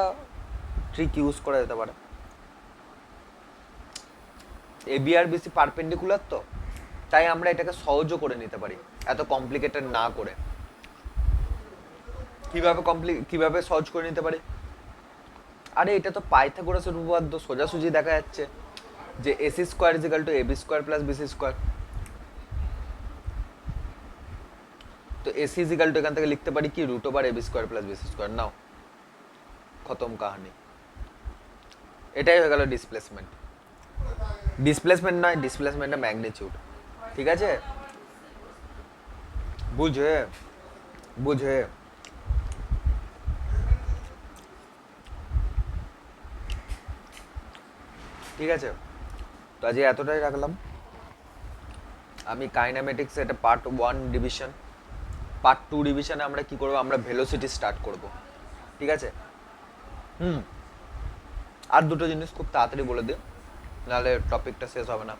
ট্রিক ইউজ করা যেতে পারে, এবি আর বিসি পারপেন্ডিকুলার, তো তাই আমরা এটাকে সহজও করে নিতে পারি, এত কমপ্লিকেটেড না করে। কিভাবে সহজ করে নিতে পারি? আরে এটা তো পাইথাগোরাসের উপপাদ্য, সোজাসুজি দেখা যাচ্ছে যে AC square is equal to AB square plus BC square. তো এসি ইজ ইকাল টু এখান থেকে লিখতে পারি কি, root over AB square plus BC square. Now খতম কাহানি। এটাই হয়ে গেল ডিসপ্লেসমেন্ট। ডিসপ্লেসমেন্ট নয়, ডিসপ্লেসমেন্টের ম্যাগনিটিউড। ঠিক আছে, বুঝে ঠিক আছে, তো আজ এতটাই রাখলাম। আমি কাইনেমেটিক্স এটা পার্ট 1 ডিভিশন, পার্ট 2 ডিভিশনে আমরা কি করব, আমরা ভেলোসিটি স্টার্ট করব। ঠিক আছে, আর দুটো জিনিস খুব তাড়াতাড়ি বলে দিও, নাহলে টপিকটা শেষ হবে না।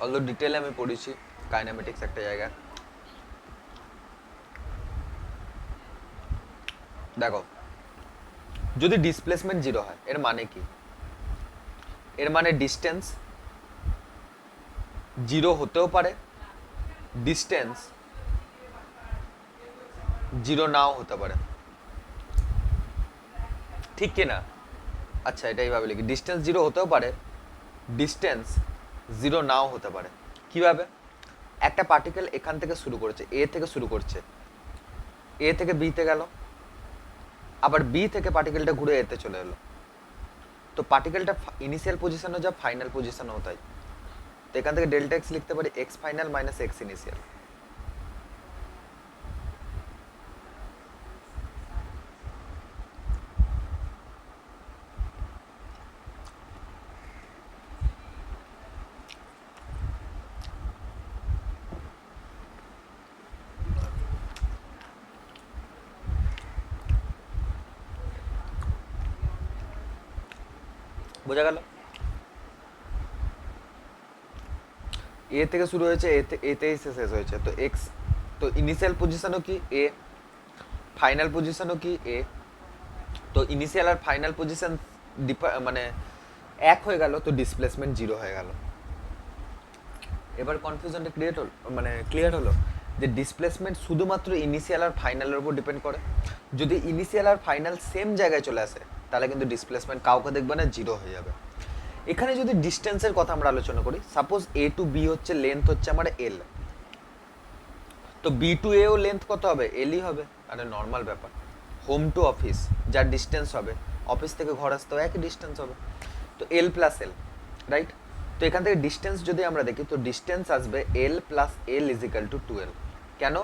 অলরেডি ডিটেলে আমি পড়েছি কাইনেমেটিক্স একটা জায়গায়। দেখো, যদি ডিসপ্লেসমেন্ট জিরো হয় এর মানে কি? এর মানে ডিস্টেন্স জিরো হতেও পারে, ডিস্টেন্স জিরো নাও হতে পারে, ঠিক কি না? আচ্ছা, এটা এইভাবে লিখি, ডিস্টেন্স জিরো হতেও পারে, ডিস্টেন্স জিরো নাও হতে পারে। কিভাবে? একটা পার্টিকেল এখান থেকে শুরু করেছে, এ থেকে শুরু করছে, এ থেকে বিতে গেল, আবার বি থেকে পার্টিকেলটা ঘুরে এতে চলে এলো। তো পার্টিকেলটা ইনিশিয়াল পজিশনও যা, ফাইনাল পজিশনও তাই। তো এখান থেকে ডেল্টা এক্স লিখতে পারি x final minus x initial. বোঝা গেল? এ থেকে শুরু হয়েছে, এতেই শেষ হয়েছে। তো এক্স, তো ইনিশিয়াল পজিশনও কি এ, ফাইনাল পজিশনও কি এ। তো ইনিশিয়াল আর ফাইনাল পজিশন মানে এক হয়ে গেল, তো ডিসপ্লেসমেন্ট জিরো হয়ে গেল। এবার কনফিউশনটা ক্লিয়ার হলো যে ডিসপ্লেসমেন্ট শুধুমাত্র ইনিশিয়াল আর ফাইনালের উপর ডিপেন্ড করে। যদি ইনিশিয়াল আর ফাইনাল সেম জায়গায় চলে আসে তাহলে কিন্তু ডিসপ্লেসমেন্ট কাউকে দেখবে না, জিরো হয়ে যাবে। এখানে যদি ডিস্টেন্সের কথা আমরা আলোচনা করি, সাপোজ এ টু বি হচ্ছে, লেন্থ হচ্ছে আমার এল, তো বি টু এও লেন্থ কত হবে? এলই হবে। আরে নর্মাল ব্যাপার। হোম টু অফিস যার ডিস্টেন্স হবে, অফিস থেকে ঘর আসতেও একই ডিস্টেন্স হবে, তো এল প্লাস এল, রাইট? তো এখান থেকে ডিস্টেন্স যদি আমরা দেখি, তো ডিস্টেন্স আসবে L plus L is equal to 12। কেন?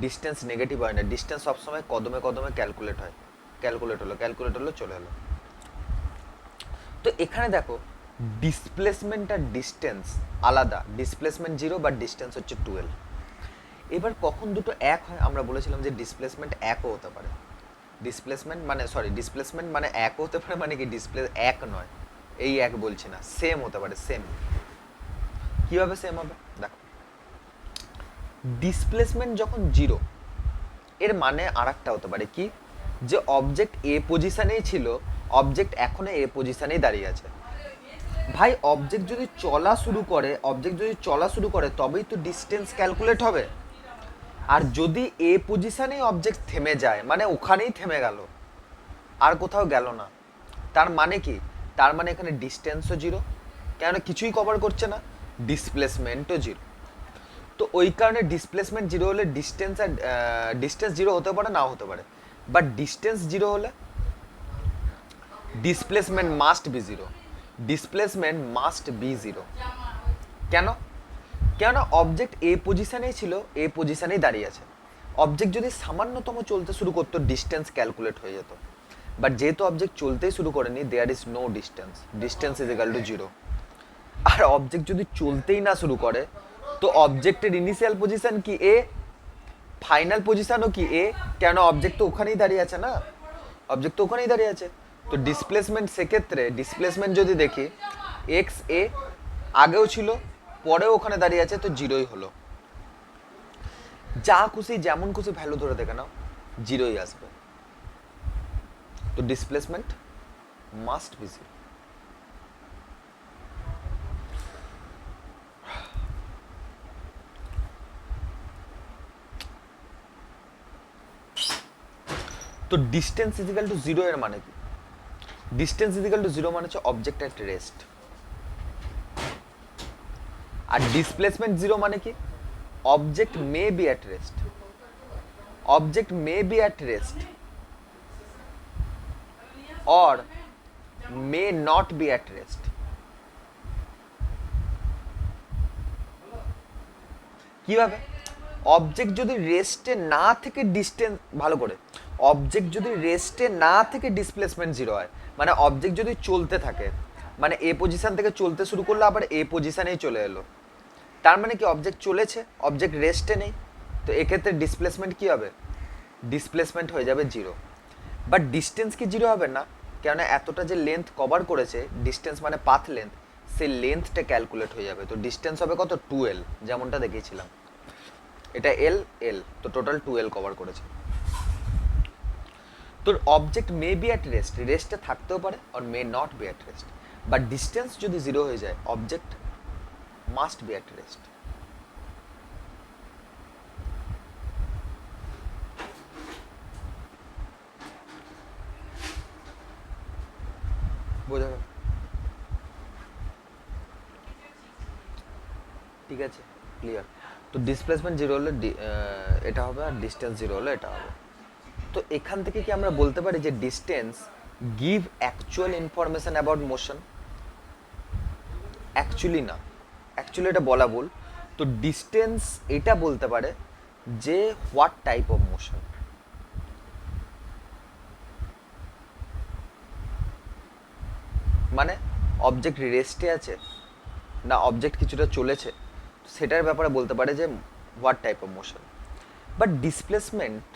ডিস্টেন্স নেগেটিভ হয় না, ডিস্টেন্স সবসময় কদমে কদমে ক্যালকুলেট হয়। ক্যালকুলেট হলো চলে এলো। তো এখানে দেখো, ডিসপ্লেসমেন্ট আর ডিস্টেন্স আলাদা, ডিসপ্লেসমেন্ট জিরো বা ডিস্টেন্স হচ্ছে 12। এবার কখন দুটো এক হয়? আমরা বলেছিলাম যে ডিসপ্লেসমেন্ট একও হতে পারে। ডিসপ্লেসমেন্ট মানে একও হতে পারে, মানে কি ডিসপ্লে এক নয়, এই এক বলছি না, সেম হতে পারে, সেম। কিভাবে সেম হবে? দেখো, ডিসপ্লেসমেন্ট যখন জিরো, এর মানে আরেকটা হতে পারে কি, যে অবজেক্ট এ পজিশনেই ছিল, অবজেক্ট এখনো এ পজিশনেই দাঁড়িয়ে আছে। ভাই, অবজেক্ট যদি চলা শুরু করে তবেই তো ডিস্টেন্স ক্যালকুলেট হবে। আর যদি এ পজিশনেই অবজেক্ট থেমে যায়, মানে ওখানেই থেমে গেল, আর কোথাও গেল না, তার মানে কি? তার মানে এখানে ডিস্টেন্সও জিরো, কেন? কিছুই কভার করছে না, ডিসপ্লেসমেন্টও জিরো। তো ওই কারণে ডিসপ্লেসমেন্ট জিরো হলে ডিস্টেন্স জিরো হতে পারে, নাও হতে পারে, বাট ডিস্টেন্স জিরো হলে ডিসপ্লেসমেন্ট মাস্ট বি জিরো। কেন? কেন? অবজেক্ট এ পজিশনেই ছিল, এ পজিশনেই দাঁড়িয়ে আছে। অবজেক্ট যদি সামান্যতম চলতে শুরু করতো, ডিস্টেন্স ক্যালকুলেট হয়ে যেত, বাট যেহেতু অবজেক্ট চলতেই শুরু করেনি, there is no distance is equal to zero. আর অবজেক্ট যদি চলতেই না শুরু করে, তো অবজেক্টের ইনিশিয়াল পজিশন কি এ, ফাইনাল পজিশনও কি এ, কেন? অবজেক্ট তো ওখানেই দাঁড়িয়ে আছে না, তো ডিসপ্লেসমেন্ট, সেক্ষেত্রে ডিসপ্লেসমেন্ট যদি দেখি, এক্স এ আগেও ছিল, পরেও ওখানে দাঁড়িয়ে আছে, তো জিরোই হলো। যা খুশি যেমন খুশি ভ্যালু ধরে দেখে নাও, জিরোই আসবে। তো ডিসপ্লেসমেন্ট মাস্ট বি জিরো। তো ডিস্টেন্স ইজিক্যাল টু জিরো এর মানে কি? ডিস্টেন্স ইজিক্যাল টু জিরো মানে হচ্ছে অবজেক্ট অ্যাট রেস্ট। আর ডিসপ্লেসমেন্ট জিরো মানে কি? Object may be at rest, or may not be at rest। কিভাবে? অবজেক্ট যদি রেস্টে না থেকে ডিস্টেন্স, ভালো করে, অবজেক্ট যদি রেস্টে না থেকে ডিসপ্লেসমেন্ট জিরো হয়, মানে অবজেক্ট যদি চলতে থাকে, মানে এ পজিশন থেকে চলতে শুরু করলো, আবার এ পজিশনেই চলে এলো, তার মানে কি? অবজেক্ট চলেছে, অবজেক্ট রেস্টে নেই, তো এক্ষেত্রে ডিসপ্লেসমেন্ট কি হবে? ডিসপ্লেসমেন্ট হয়ে যাবে জিরো। বাট ডিস্টেন্স কি জিরো হবে না? কেননা এতটা যে লেন্থ কভার করেছে, ডিস্টেন্স মানে পাথ লেন্থ, সেই লেন্থটা ক্যালকুলেট হয়ে যাবে। তো ডিস্টেন্স হবে কত? 2l, যেমনটা দেখিয়েছিলাম। এটা এল, তো টোটাল 2l কভার করেছে। তোর object may be at rest, রেস্টে থাকতেও পারে আর may not be at rest, but distance যদি জিরো হয়ে যায় object must be at rest. বোঝা গেল? ঠিক আছে, ক্লিয়ার। তো ডিসপ্লেসমেন্ট জিরো হলে এটা হবে, আর ডিস্টেন্স জিরো হলে এটা হবে। তো এখান থেকে কি আমরা বলতে পারি যে distance give actual information about motion? Actually না, অ্যাকচুয়ালি এটা বলা ভুল। তো ডিস্টেন্স এটা বলতে পারে যে হোয়াট টাইপ অফ মোশন, মানে অবজেক্ট রেস্টে আছে না অবজেক্ট কিছুটা চলেছে, সেটার ব্যাপারে বলতে পারে যে what type of motion. But displacement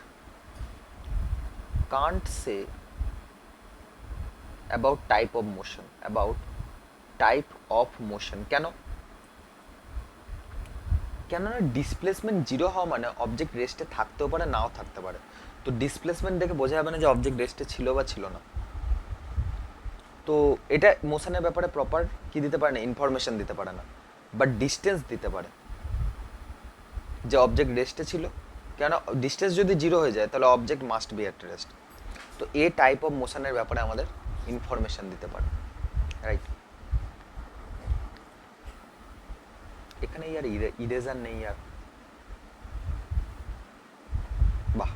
can't say about type of motion, about type of motion. কেন? কেননা ডিসপ্লেসমেন্ট জিরো হওয়া মানে অবজেক্ট রেস্টে থাকতেও পারে নাও থাকতে পারে। তো ডিসপ্লেসমেন্ট দেখে বোঝা যাবে না যে অবজেক্ট রেস্টে ছিল বা ছিল না। তো এটা মোশনের ব্যাপারে প্রপার কি দিতে পারে না, ইনফরমেশন দিতে পারে না, বাট ডিস্টেন্স দিতে পারে যে অবজেক্ট রেস্টে ছিল। কেন? ডিস্টেন্স যদি জিরো হয়ে যায় তাহলে object must be at rest. তো এ টাইপ অফ মোশনের ব্যাপারে আমাদের ইনফরমেশন দিতে পারে, রাইট? এখানে ইয়ার ইরেজার নেই আর, বাহ,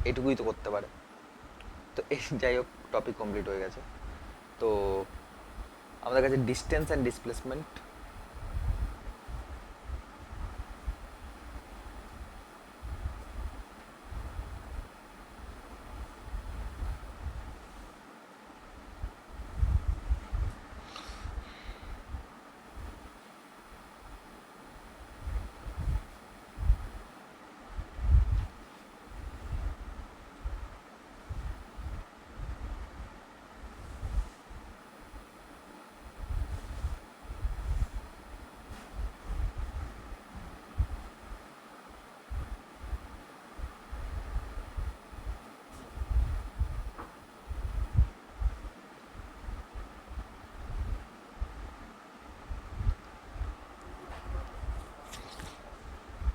এটুকুই তো করতে পারে। তো এই যাই হোক, টপিক কমপ্লিট হয়ে গেছে। তো আমাদের কাছে ডিস্টেন্স অ্যান্ড ডিসপ্লেসমেন্ট